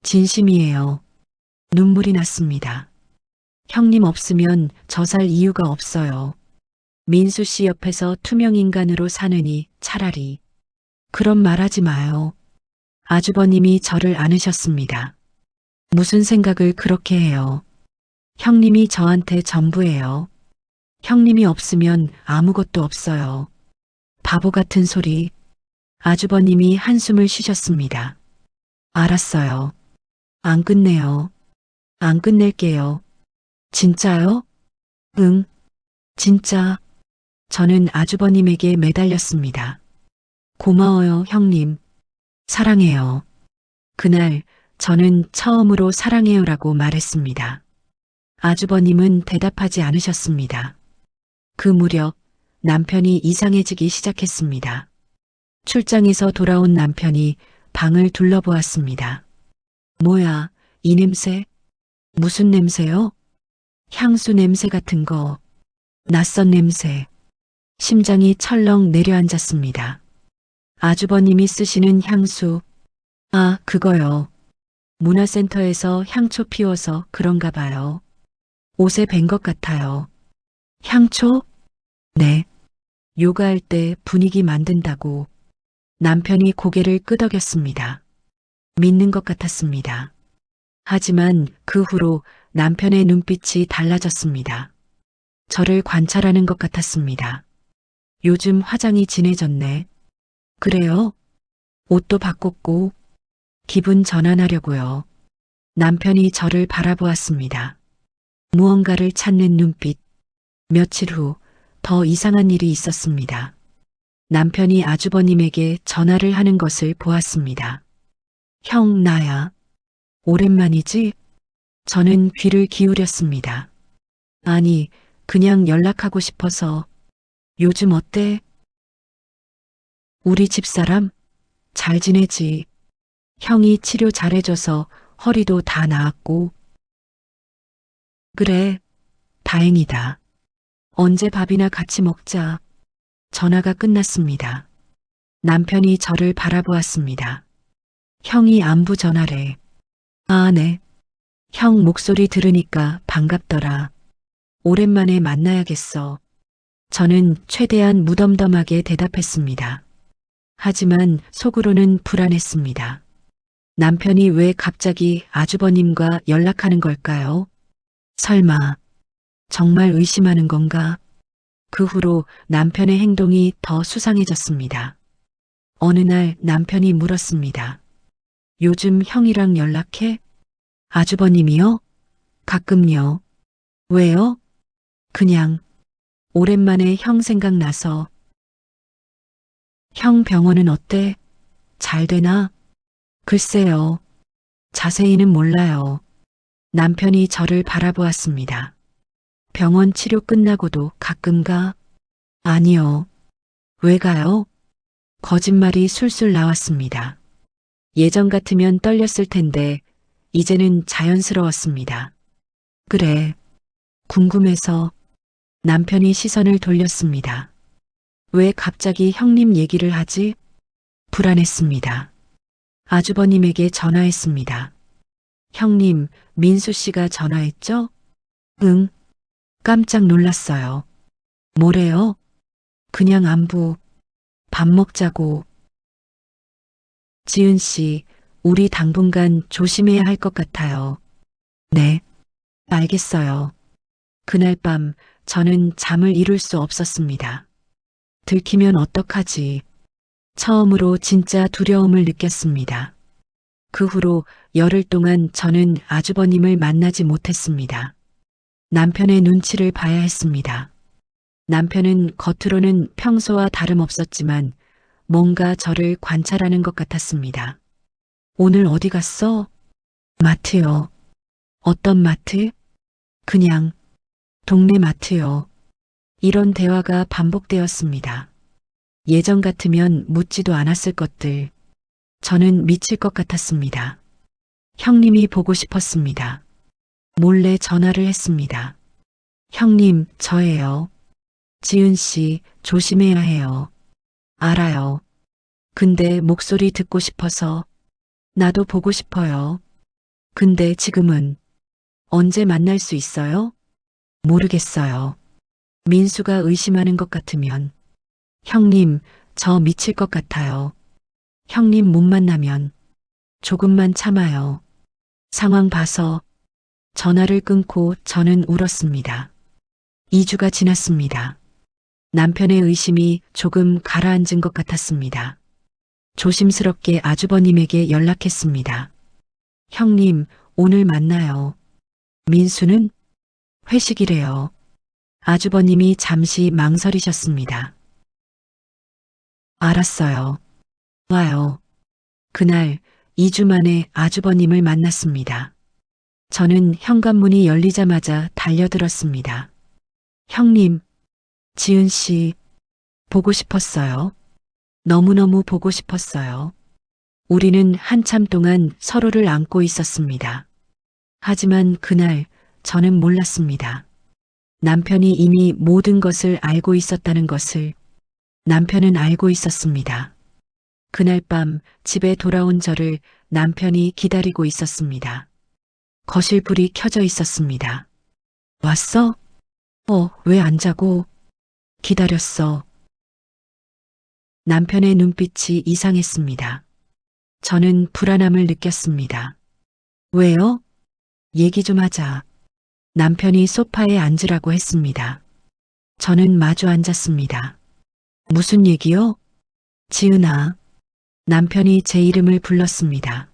진심이에요. 눈물이 났습니다. 형님 없으면 저 살 이유가 없어요. 민수 씨 옆에서 투명인간으로 사느니 차라리. 그런 말 하지 마요. 아주버님이 저를 안으셨습니다. 무슨 생각을 그렇게 해요? 형님이 저한테 전부예요. 형님이 없으면 아무것도 없어요. 바보 같은 소리. 아주버님이 한숨을 쉬셨습니다. 알았어요. 안 끝내요. 안 끝낼게요. 진짜요? 응, 진짜. 저는 아주버님에게 매달렸습니다. 고마워요, 형님. 사랑해요. 그날 저는 처음으로 사랑해요라고 말했습니다. 아주버님은 대답하지 않으셨습니다. 그 무렵 남편이 이상해지기 시작했습니다. 출장에서 돌아온 남편이 방을 둘러보았습니다. 뭐야, 이 냄새? 무슨 냄새요? 향수 냄새 같은 거. 낯선 냄새. 심장이 철렁 내려앉았습니다. 아주버님이 쓰시는 향수. 아, 그거요. 문화센터에서 향초 피워서 그런가 봐요. 옷에 밴 것 같아요. 향초? 네. 요가할 때 분위기 만든다고. 남편이 고개를 끄덕였습니다. 믿는 것 같았습니다. 하지만 그 후로 남편의 눈빛이 달라졌습니다. 저를 관찰하는 것 같았습니다. 요즘 화장이 진해졌네. 그래요? 옷도 바꿨고 기분 전환하려고요. 남편이 저를 바라보았습니다. 무언가를 찾는 눈빛. 며칠 후 더 이상한 일이 있었습니다. 남편이 아주버님에게 전화를 하는 것을 보았습니다. 형, 나야. 오랜만이지? 저는 귀를 기울였습니다. 아니, 그냥 연락하고 싶어서. 요즘 어때? 우리 집사람? 잘 지내지. 형이 치료 잘해줘서 허리도 다 나았고. 그래, 다행이다. 언제 밥이나 같이 먹자. 전화가 끝났습니다. 남편이 저를 바라보았습니다. 형이 안부 전화래. 아, 네. 형 목소리 들으니까 반갑더라. 오랜만에 만나야겠어. 저는 최대한 무덤덤하게 대답했습니다. 하지만 속으로는 불안했습니다. 남편이 왜 갑자기 아주버님과 연락하는 걸까요? 설마 정말 의심하는 건가? 그 후로 남편의 행동이 더 수상해졌습니다. 어느 날 남편이 물었습니다. 요즘 형이랑 연락해? 아주버님이요? 가끔요. 왜요? 그냥 오랜만에 형 생각나서. 형 병원은 어때? 잘 되나? 글쎄요. 자세히는 몰라요. 남편이 저를 바라보았습니다. 병원 치료 끝나고도 가끔 가? 아니요. 왜 가요? 거짓말이 술술 나왔습니다. 예전 같으면 떨렸을 텐데 이제는 자연스러웠습니다. 그래. 궁금해서. 남편이 시선을 돌렸습니다. 왜 갑자기 형님 얘기를 하지? 불안했습니다. 아주버님에게 전화했습니다. 형님, 민수 씨가 전화했죠? 응. 깜짝 놀랐어요. 뭐래요? 그냥 안부. 밥 먹자고. 지은 씨, 우리 당분간 조심해야 할 것 같아요. 네. 알겠어요. 그날 밤 저는 잠을 이룰 수 없었습니다. 들키면 어떡하지? 처음으로 진짜 두려움을 느꼈습니다. 그 후로 열흘 동안 저는 아주버님을 만나지 못했습니다. 남편의 눈치를 봐야 했습니다. 남편은 겉으로는 평소와 다름없었지만 뭔가 저를 관찰하는 것 같았습니다. 오늘 어디 갔어? 마트요. 어떤 마트? 그냥 동네 마트요. 이런 대화가 반복되었습니다. 예전 같으면 묻지도 않았을 것들. 저는 미칠 것 같았습니다. 형님이 보고 싶었습니다. 몰래 전화를 했습니다. 형님, 저예요. 지은 씨, 조심해야 해요. 알아요. 근데 목소리 듣고 싶어서. 나도 보고 싶어요. 근데 지금은 언제 만날 수 있어요? 모르겠어요. 민수가 의심하는 것 같으면. 형님, 저 미칠 것 같아요. 형님 못 만나면 조금만 참아요. 상황 봐서. 전화를 끊고 저는 울었습니다. 2주가 지났습니다. 남편의 의심이 조금 가라앉은 것 같았습니다. 조심스럽게 아주버님에게 연락했습니다. 형님, 오늘 만나요. 민수는? 회식이래요. 아주버님이 잠시 망설이셨습니다. 알았어요. 와요. 그날 2주 만에 아주버님을 만났습니다. 저는 현관문이 열리자마자 달려들었습니다. 형님, 지은 씨, 보고 싶었어요. 너무너무 보고 싶었어요. 우리는 한참 동안 서로를 안고 있었습니다. 하지만 그날 저는 몰랐습니다. 남편이 이미 모든 것을 알고 있었다는 것을. 남편은 알고 있었습니다. 그날 밤 집에 돌아온 저를 남편이 기다리고 있었습니다. 거실 불이 켜져 있었습니다. 왔어? 왜 안 자고? 기다렸어. 남편의 눈빛이 이상했습니다. 저는 불안함을 느꼈습니다. 왜요? 얘기 좀 하자. 남편이 소파에 앉으라고 했습니다. 저는 마주 앉았습니다. 무슨 얘기요? 지은아. 남편이 제 이름을 불렀습니다.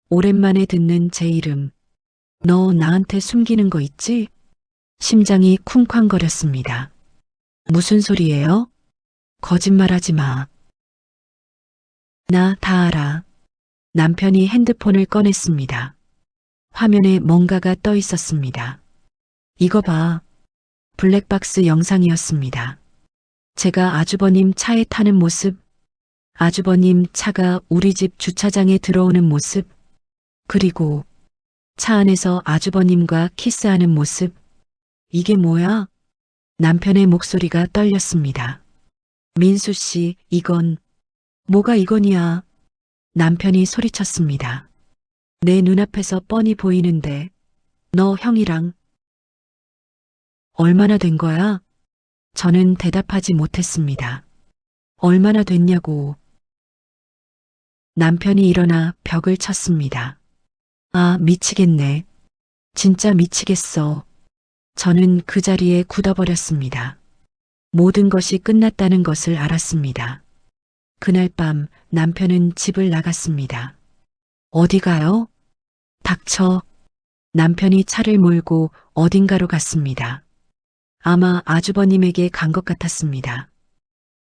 오랜만에 듣는 제 이름. 너 나한테 숨기는 거 있지? 심장이 쿵쾅거렸습니다. 무슨 소리예요? 거짓말하지 마. 나 다 알아. 남편이 핸드폰을 꺼냈습니다. 화면에 뭔가가 떠 있었습니다. 이거 봐. 블랙박스 영상이었습니다. 제가 아주버님 차에 타는 모습, 아주버님 차가 우리 집 주차장에 들어오는 모습, 그리고 차 안에서 아주버님과 키스하는 모습. 이게 뭐야? 남편의 목소리가 떨렸습니다. 민수 씨, 이건, 뭐가 이건이야? 남편이 소리쳤습니다. 내 눈앞에서 뻔히 보이는데, 너 형이랑 얼마나 된 거야? 저는 대답하지 못했습니다. 얼마나 됐냐고. 남편이 일어나 벽을 쳤습니다. 아, 미치겠네. 진짜 미치겠어. 저는 그 자리에 굳어버렸습니다. 모든 것이 끝났다는 것을 알았습니다. 그날 밤 남편은 집을 나갔습니다. 어디 가요? 닥쳐. 남편이 차를 몰고 어딘가로 갔습니다. 아마 아주버님에게 간 것 같았습니다.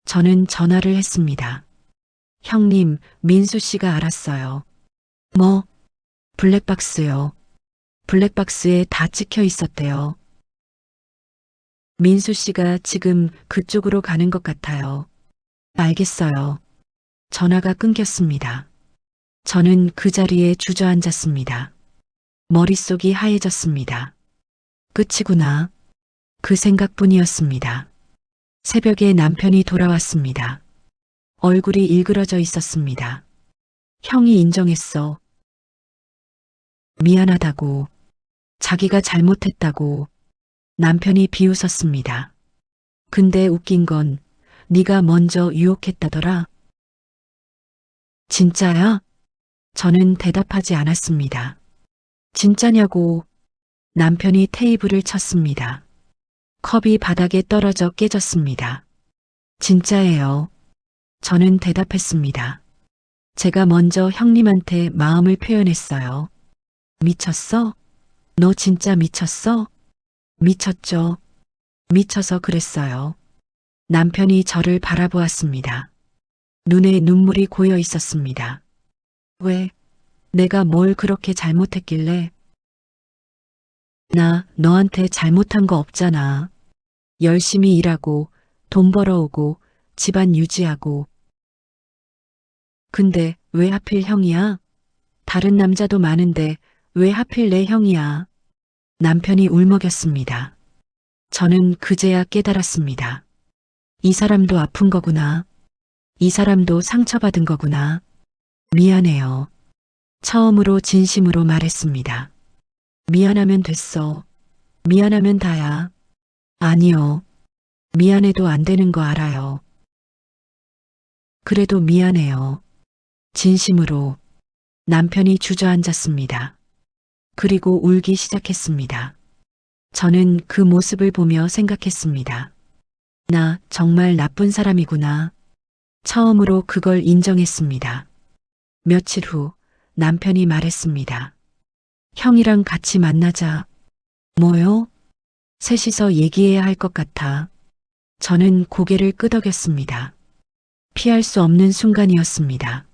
저는 전화를 했습니다. 형님, 민수 씨가 알았어요. 뭐? 블랙박스요. 블랙박스에 다 찍혀 있었대요. 민수 씨가 지금 그쪽으로 가는 것 같아요. 알겠어요. 전화가 끊겼습니다. 저는 그 자리에 주저앉았습니다. 머릿속이 하얘졌습니다. 끝이구나. 그 생각뿐이었습니다. 새벽에 남편이 돌아왔습니다. 얼굴이 일그러져 있었습니다. 형이 인정했어. 미안하다고. 자기가 잘못했다고. 남편이 비웃었습니다. 근데 웃긴 건 네가 먼저 유혹했다더라. 진짜야? 저는 대답하지 않았습니다. 진짜냐고. 남편이 테이블을 쳤습니다. 컵이 바닥에 떨어져 깨졌습니다. 진짜예요. 저는 대답했습니다. 제가 먼저 형님한테 마음을 표현했어요. 미쳤어? 너 진짜 미쳤어? 미쳤죠. 미쳐서 그랬어요. 남편이 저를 바라보았습니다. 눈에 눈물이 고여 있었습니다. 왜? 내가 뭘 그렇게 잘못했길래? 나 너한테 잘못한 거 없잖아. 열심히 일하고 돈 벌어오고 집안 유지하고. 근데 왜 하필 형이야? 다른 남자도 많은데 왜 하필 내 형이야? 남편이 울먹였습니다. 저는 그제야 깨달았습니다. 이 사람도 아픈 거구나. 이 사람도 상처받은 거구나. 미안해요. 처음으로 진심으로 말했습니다. 미안하면 됐어. 미안하면 다야. 아니요. 미안해도 안 되는 거 알아요. 그래도 미안해요. 진심으로. 남편이 주저앉았습니다. 그리고 울기 시작했습니다. 저는 그 모습을 보며 생각했습니다. 나 정말 나쁜 사람이구나. 처음으로 그걸 인정했습니다. 며칠 후 남편이 말했습니다. 형이랑 같이 만나자. 뭐요? 셋이서 얘기해야 할 것 같아. 저는 고개를 끄덕였습니다. 피할 수 없는 순간이었습니다.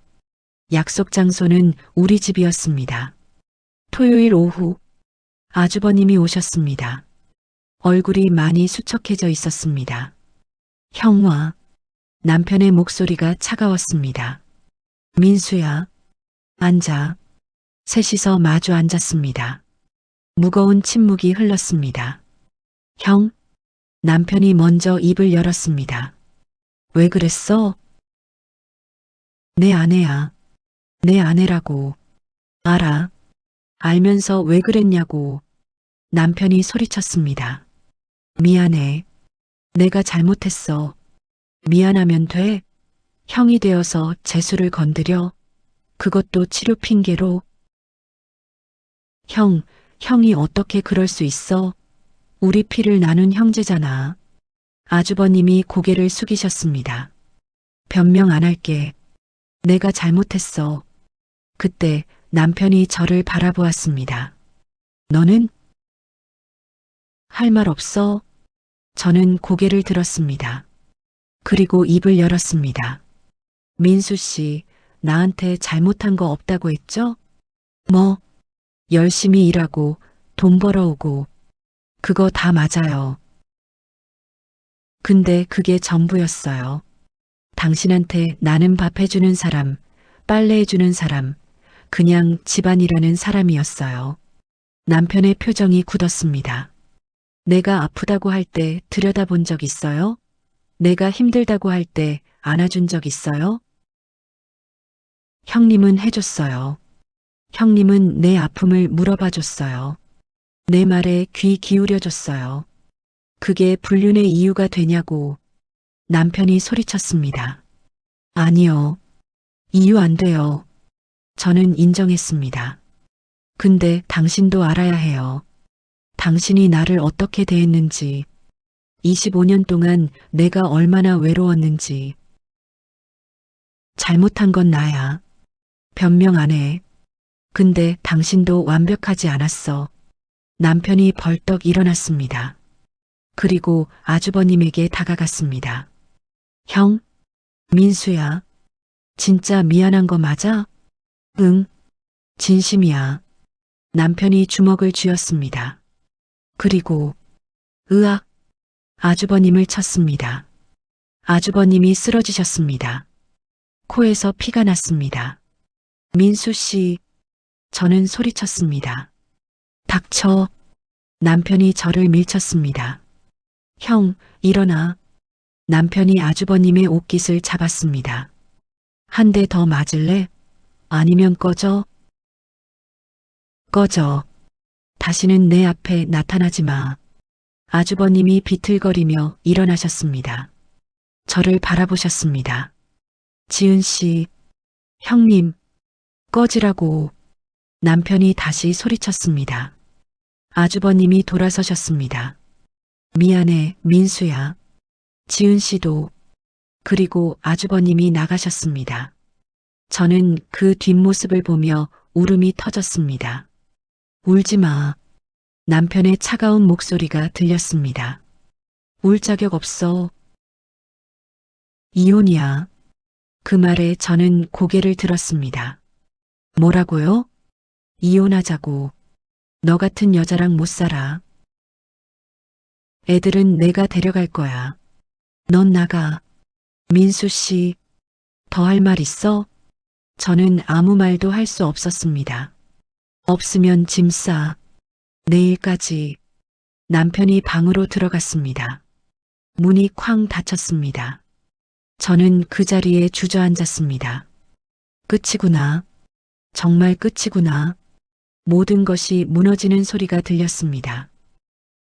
약속 장소는 우리 집이었습니다. 토요일 오후 아주버님이 오셨습니다. 얼굴이 많이 수척해져 있었습니다. 형와 남편의 목소리가 차가웠습니다. 민수야, 앉아. 셋이서 마주 앉았습니다. 무거운 침묵이 흘렀습니다. 형, 남편이 먼저 입을 열었습니다. 왜 그랬어? 내 아내야. 내 아내라고. 알아. 알면서 왜 그랬냐고. 남편이 소리쳤습니다. 미안해. 내가 잘못했어. 미안하면 돼. 형이 되어서 재수를 건드려. 그것도 치료 핑계로. 형이 어떻게 그럴 수 있어? 우리 피를 나눈 형제잖아. 아주버님이 고개를 숙이셨습니다. 변명 안 할게. 내가 잘못했어. 그때 남편이 저를 바라보았습니다. 너는? 할 말 없어? 저는 고개를 들었습니다. 그리고 입을 열었습니다. 민수 씨, 나한테 잘못한 거 없다고 했죠? 뭐, 열심히 일하고 돈 벌어오고 그거 다 맞아요. 근데 그게 전부였어요. 당신한테 나는 밥 해주는 사람, 빨래 해주는 사람, 그냥 집안이라는 사람이었어요. 남편의 표정이 굳었습니다. 내가 아프다고 할 때 들여다본 적 있어요? 내가 힘들다고 할 때 안아준 적 있어요? 형님은 해줬어요. 형님은 내 아픔을 물어봐 줬어요. 내 말에 귀 기울여 줬어요. 그게 불륜의 이유가 되냐고. 남편이 소리쳤습니다. 아니요. 이유 안 돼요. 저는 인정했습니다. 근데 당신도 알아야 해요. 당신이 나를 어떻게 대했는지, 25년 동안 내가 얼마나 외로웠는지. 잘못한 건 나야. 변명 안 해. 근데 당신도 완벽하지 않았어. 남편이 벌떡 일어났습니다. 그리고 아주버님에게 다가갔습니다. 형, 민수야. 진짜 미안한 거 맞아? 응, 진심이야. 남편이 주먹을 쥐었습니다. 그리고 으악, 아주버님을 쳤습니다. 아주버님이 쓰러지셨습니다. 코에서 피가 났습니다. 민수 씨, 저는 소리쳤습니다. 닥쳐. 남편이 저를 밀쳤습니다. 형, 일어나. 남편이 아주버님의 옷깃을 잡았습니다. 한 대 더 맞을래? 아니면 꺼져? 꺼져. 다시는 내 앞에 나타나지 마. 아주버님이 비틀거리며 일어나셨습니다. 저를 바라보셨습니다. 지은 씨, 형님, 꺼지라고. 남편이 다시 소리쳤습니다. 아주버님이 돌아서셨습니다. 미안해, 민수야. 지은 씨도. 그리고 아주버님이 나가셨습니다. 저는 그 뒷모습을 보며 울음이 터졌습니다. 울지 마. 남편의 차가운 목소리가 들렸습니다. 울 자격 없어. 이혼이야. 그 말에 저는 고개를 들었습니다. 뭐라고요? 이혼하자고. 너 같은 여자랑 못 살아. 애들은 내가 데려갈 거야. 넌 나가. 민수 씨, 더 할 말 있어? 저는 아무 말도 할 수 없었습니다. 없으면 짐 싸. 내일까지. 남편이 방으로 들어갔습니다. 문이 쾅 닫혔습니다. 저는 그 자리에 주저앉았습니다. 끝이구나. 정말 끝이구나. 모든 것이 무너지는 소리가 들렸습니다.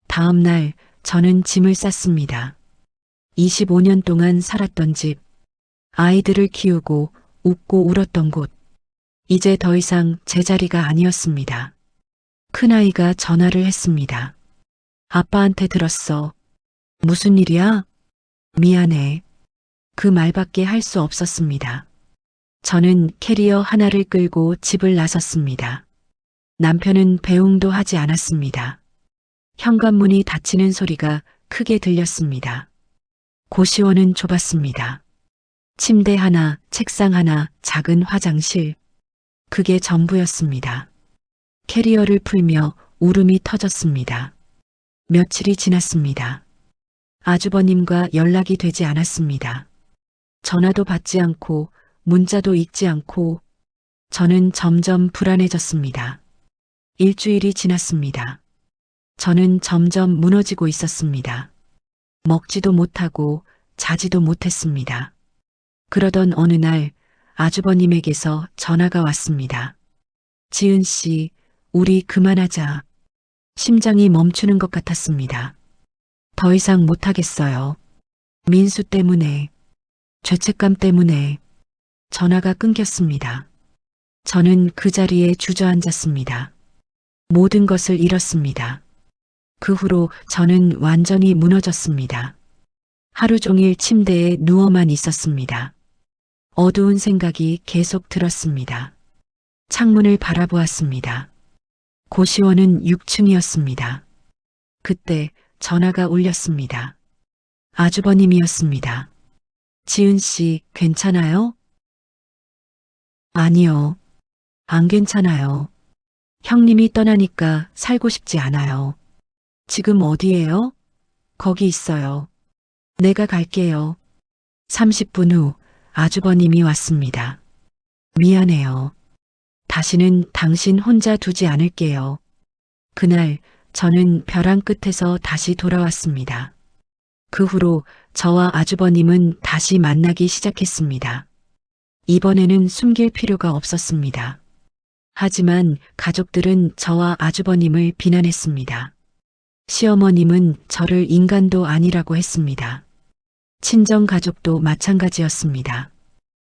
다음 날 저는 짐을 쌌습니다. 25년 동안 살았던 집, 아이들을 키우고 웃고 울었던 곳, 이제 더 이상 제 자리가 아니었습니다. 큰아이가 전화를 했습니다. 아빠한테 들었어. 무슨 일이야? 미안해. 그 말밖에 할 수 없었습니다. 저는 캐리어 하나를 끌고 집을 나섰습니다. 남편은 배웅도 하지 않았습니다. 현관문이 닫히는 소리가 크게 들렸습니다. 고시원은 좁았습니다. 침대 하나, 책상 하나, 작은 화장실. 그게 전부였습니다. 캐리어를 풀며 울음이 터졌습니다. 며칠이 지났습니다. 아주버님과 연락이 되지 않았습니다. 전화도 받지 않고 문자도 읽지 않고 저는 점점 불안해졌습니다. 일주일이 지났습니다. 저는 점점 무너지고 있었습니다. 먹지도 못하고 자지도 못했습니다. 그러던 어느 날 아주버님에게서 전화가 왔습니다. 지은 씨, 우리 그만하자. 심장이 멈추는 것 같았습니다. 더 이상 못하겠어요. 민수 때문에, 죄책감 때문에. 전화가 끊겼습니다. 저는 그 자리에 주저앉았습니다. 모든 것을 잃었습니다. 그 후로 저는 완전히 무너졌습니다. 하루 종일 침대에 누워만 있었습니다. 어두운 생각이 계속 들었습니다. 창문을 바라보았습니다. 고시원은 6층이었습니다. 그때 전화가 울렸습니다. 아주버님이었습니다. 지은 씨, 괜찮아요? 아니요. 안 괜찮아요. 형님이 떠나니까 살고 싶지 않아요. 지금 어디예요? 거기 있어요. 내가 갈게요. 30분 후 아주버님이 왔습니다. 미안해요. 다시는 당신 혼자 두지 않을게요. 그날 저는 벼랑 끝에서 다시 돌아왔습니다. 그 후로 저와 아주버님은 다시 만나기 시작했습니다. 이번에는 숨길 필요가 없었습니다. 하지만 가족들은 저와 아주버님을 비난했습니다. 시어머님은 저를 인간도 아니라고 했습니다. 친정 가족도 마찬가지였습니다.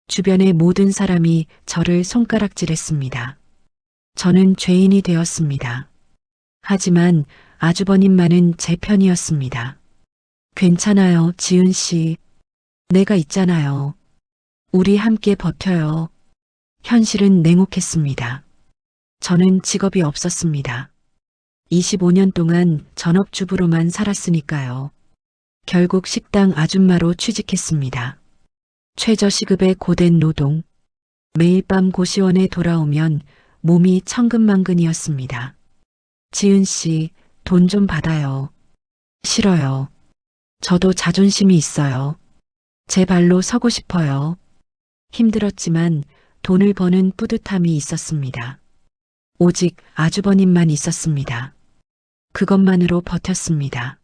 주변의 모든 사람이 저를 손가락질했습니다. 저는 죄인이 되었습니다. 하지만 아주버님만은 제 편이었습니다. 괜찮아요, 지은 씨. 내가 있잖아요. 우리 함께 버텨요. 현실은 냉혹했습니다. 저는 직업이 없었습니다. 25년 동안 전업주부로만 살았으니까요. 결국 식당 아줌마로 취직했습니다. 최저시급의 고된 노동. 매일 밤 고시원에 돌아오면 몸이 천근만근이었습니다. 지은 씨, 돈 좀 받아요. 싫어요. 저도 자존심이 있어요. 제 발로 서고 싶어요. 힘들었지만 돈을 버는 뿌듯함이 있었습니다. 오직 아주버님만 있었습니다. 그것만으로 버텼습니다.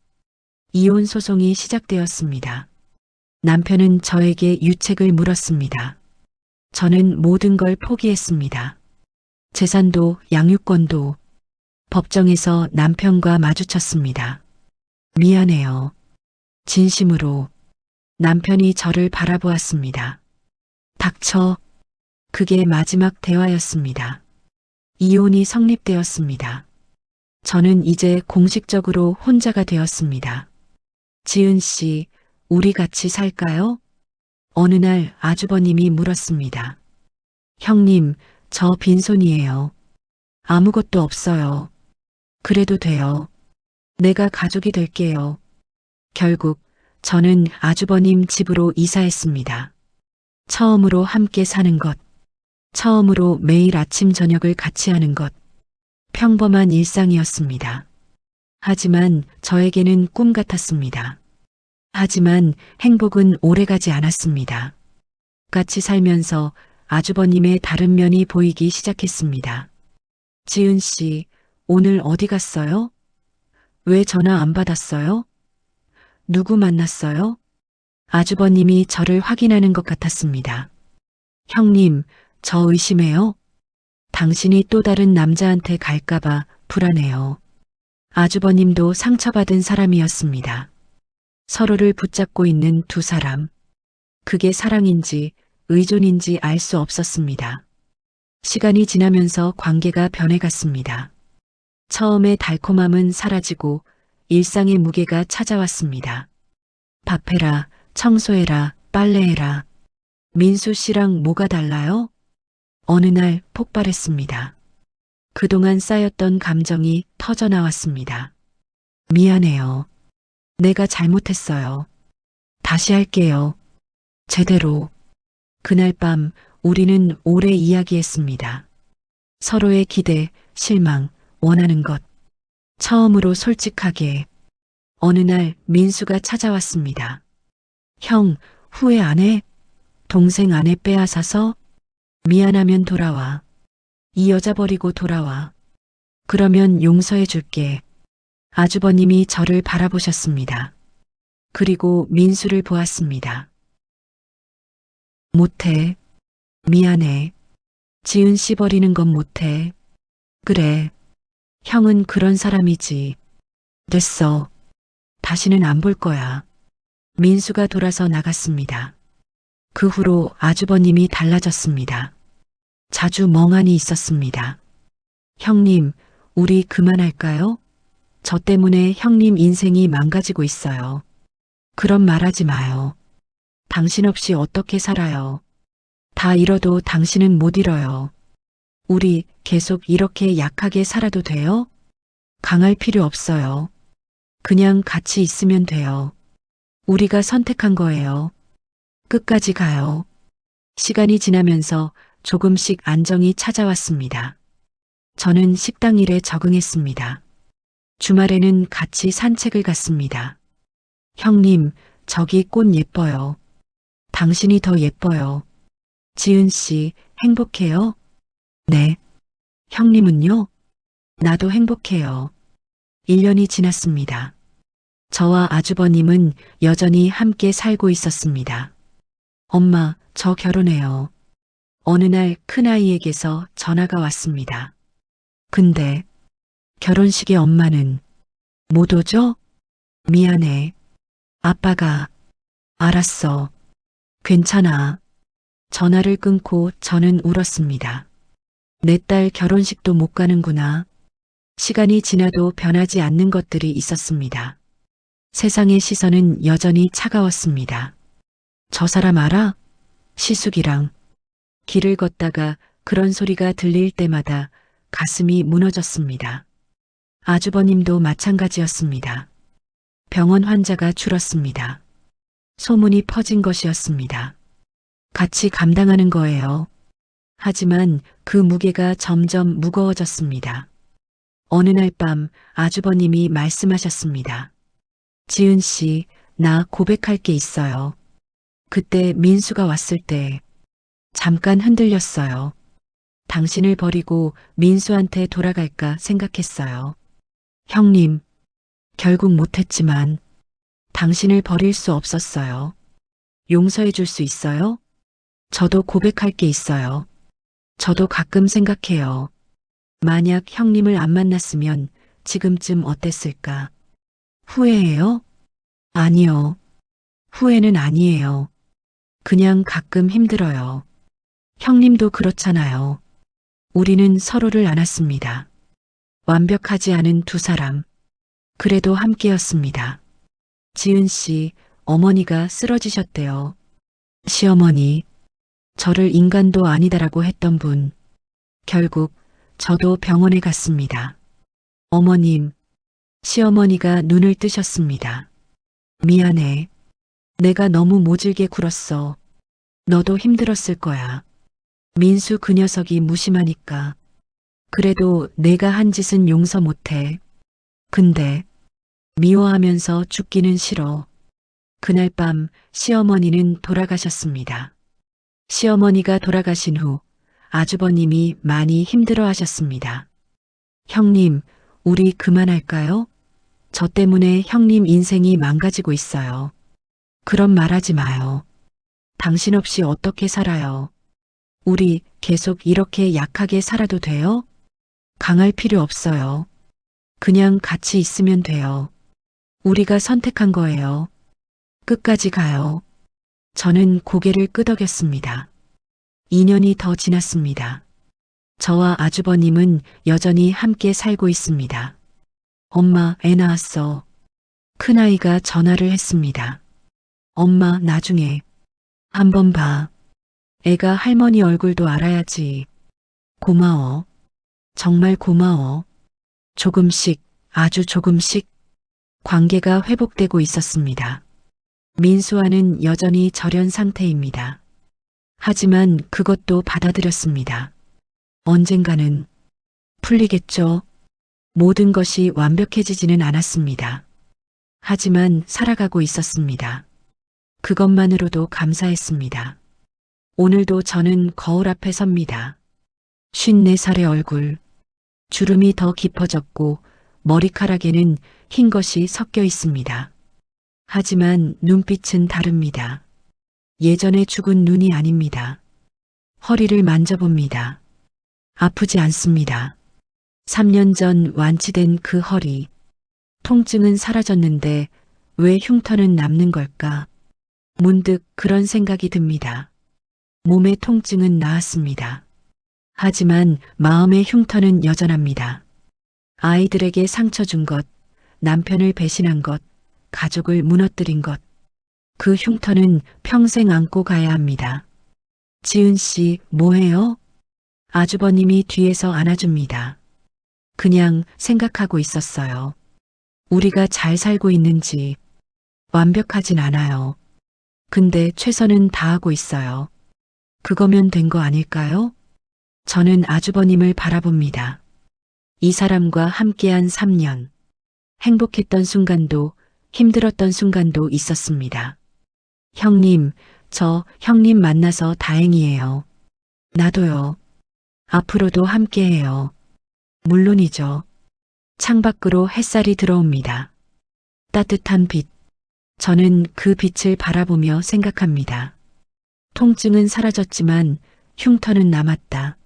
이혼 소송이 시작되었습니다. 남편은 저에게 유책을 물었습니다. 저는 모든 걸 포기했습니다. 재산도 양육권도. 법정에서 남편과 마주쳤습니다. 미안해요. 진심으로. 남편이 저를 바라보았습니다. 닥쳐. 그게 마지막 대화였습니다. 이혼이 성립되었습니다. 저는 이제 공식적으로 혼자가 되었습니다. 지은 씨, 우리 같이 살까요? 어느 날 아주버님이 물었습니다. 형님, 저 빈손이에요. 아무것도 없어요. 그래도 돼요. 내가 가족이 될게요. 결국 저는 아주버님 집으로 이사했습니다. 처음으로 함께 사는 것. 처음으로 매일 아침 저녁을 같이 하는 것. 평범한 일상이었습니다. 하지만 저에게는 꿈 같았습니다. 하지만 행복은 오래가지 않았습니다. 같이 살면서 아주버님의 다른 면이 보이기 시작했습니다. 지은 씨, 오늘 어디 갔어요? 왜 전화 안 받았어요? 누구 만났어요? 아주버님이 저를 확인하는 것 같았습니다. 형님, 저 의심해요? 당신이 또 다른 남자한테 갈까봐 불안해요. 아주버님도 상처받은 사람이었습니다. 서로를 붙잡고 있는 두 사람. 그게 사랑인지 의존인지 알 수 없었습니다. 시간이 지나면서 관계가 변해갔습니다. 처음에 달콤함은 사라지고 일상의 무게가 찾아왔습니다. 밥해라, 청소해라, 빨래해라. 민수 씨랑 뭐가 달라요? 어느 날 폭발했습니다. 그동안 쌓였던 감정이 터져나왔습니다. 미안해요. 내가 잘못했어요. 다시 할게요. 제대로. 그날 밤 우리는 오래 이야기했습니다. 서로의 기대, 실망, 원하는 것. 처음으로 솔직하게. 어느 날 민수가 찾아왔습니다. 형, 후회 안 해? 동생 아내 빼앗아서? 미안하면 돌아와. 이 여자 버리고 돌아와. 그러면 용서해 줄게. 아주버님이 저를 바라보셨습니다. 그리고 민수를 보았습니다. 못해. 미안해. 지은 씨 버리는 건 못해. 그래. 형은 그런 사람이지. 됐어. 다시는 안 볼 거야. 민수가 돌아서 나갔습니다. 그 후로 아주버님이 달라졌습니다. 자주 멍하니 있었습니다. 형님, 우리 그만할까요? 저 때문에 형님 인생이 망가지고 있어요. 그런 말 하지 마요. 당신 없이 어떻게 살아요? 다 잃어도 당신은 못 잃어요. 우리 계속 이렇게 약하게 살아도 돼요? 강할 필요 없어요. 그냥 같이 있으면 돼요. 우리가 선택한 거예요. 끝까지 가요. 시간이 지나면서 조금씩 안정이 찾아왔습니다. 저는 식당 일에 적응했습니다. 주말에는 같이 산책을 갔습니다. 형님, 저기 꽃 예뻐요. 당신이 더 예뻐요. 지은 씨, 행복해요? 네. 형님은요? 나도 행복해요. 1년이 지났습니다. 저와 아주버님은 여전히 함께 살고 있었습니다. 엄마, 저 결혼해요. 어느 날 큰아이에게서 전화가 왔습니다. 근데 결혼식에 엄마는 못 오죠? 미안해. 아빠가 알았어. 괜찮아. 전화를 끊고 저는 울었습니다. 내 딸 결혼식도 못 가는구나. 시간이 지나도 변하지 않는 것들이 있었습니다. 세상의 시선은 여전히 차가웠습니다. 저 사람 알아? 시숙이랑. 길을 걷다가 그런 소리가 들릴 때마다 가슴이 무너졌습니다. 아주버님도 마찬가지였습니다. 병원 환자가 줄었습니다. 소문이 퍼진 것이었습니다. 같이 감당하는 거예요. 하지만 그 무게가 점점 무거워졌습니다. 어느 날 밤 아주버님이 말씀하셨습니다. 지은 씨, 나 고백할 게 있어요. 그때 민수가 왔을 때 잠깐 흔들렸어요. 당신을 버리고 민수한테 돌아갈까 생각했어요. 형님, 결국 못했지만 당신을 버릴 수 없었어요. 용서해 줄 수 있어요? 저도 고백할 게 있어요. 저도 가끔 생각해요. 만약 형님을 안 만났으면 지금쯤 어땠을까? 후회해요? 아니요. 후회는 아니에요. 그냥 가끔 힘들어요. 형님도 그렇잖아요. 우리는 서로를 안았습니다. 완벽하지 않은 두 사람. 그래도 함께였습니다. 지은 씨, 어머니가 쓰러지셨대요. 시어머니, 저를 인간도 아니다라고 했던 분. 결국 저도 병원에 갔습니다. 어머님, 시어머니가 눈을 뜨셨습니다. 미안해. 내가 너무 모질게 굴었어. 너도 힘들었을 거야. 민수 그 녀석이 무심하니까. 그래도 내가 한 짓은 용서 못해. 근데 미워하면서 죽기는 싫어. 그날 밤 시어머니는 돌아가셨습니다. 시어머니가 돌아가신 후 아주버님이 많이 힘들어 하셨습니다. 형님, 우리 그만할까요? 저 때문에 형님 인생이 망가지고 있어요. 그런 말 하지 마요. 당신 없이 어떻게 살아요? 우리 계속 이렇게 약하게 살아도 돼요? 강할 필요 없어요. 그냥 같이 있으면 돼요. 우리가 선택한 거예요. 끝까지 가요. 저는 고개를 끄덕였습니다. 2년이 더 지났습니다. 저와 아주버님은 여전히 함께 살고 있습니다. 엄마, 애 낳았어. 큰아이가 전화를 했습니다. 엄마, 나중에 한번 봐. 애가 할머니 얼굴도 알아야지. 고마워. 정말 고마워. 조금씩, 아주 조금씩 관계가 회복되고 있었습니다. 민수와는 여전히 절연 상태입니다. 하지만 그것도 받아들였습니다. 언젠가는 풀리겠죠. 모든 것이 완벽해지지는 않았습니다. 하지만 살아가고 있었습니다. 그것만으로도 감사했습니다. 오늘도 저는 거울 앞에 섭니다. 54살의 얼굴, 주름이 더 깊어졌고 머리카락에는 흰 것이 섞여 있습니다. 하지만 눈빛은 다릅니다. 예전에 죽은 눈이 아닙니다. 허리를 만져봅니다. 아프지 않습니다. 3년 전 완치된 그 허리. 통증은 사라졌는데 왜 흉터는 남는 걸까? 문득 그런 생각이 듭니다. 몸의 통증은 나았습니다. 하지만 마음의 흉터는 여전합니다. 아이들에게 상처 준 것, 남편을 배신한 것, 가족을 무너뜨린 것. 그 흉터는 평생 안고 가야 합니다. 지은 씨, 뭐해요? 아주버님이 뒤에서 안아줍니다. 그냥 생각하고 있었어요. 우리가 잘 살고 있는지. 완벽하진 않아요. 근데 최선은 다하고 있어요. 그거면 된 거 아닐까요? 저는 아주버님을 바라봅니다. 이 사람과 함께한 3년. 행복했던 순간도 힘들었던 순간도 있었습니다. 형님, 저 형님 만나서 다행이에요. 나도요. 앞으로도 함께해요. 물론이죠. 창밖으로 햇살이 들어옵니다. 따뜻한 빛. 저는 그 빛을 바라보며 생각합니다. 통증은 사라졌지만 흉터는 남았다.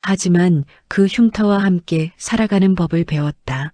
하지만 그 흉터와 함께 살아가는 법을 배웠다.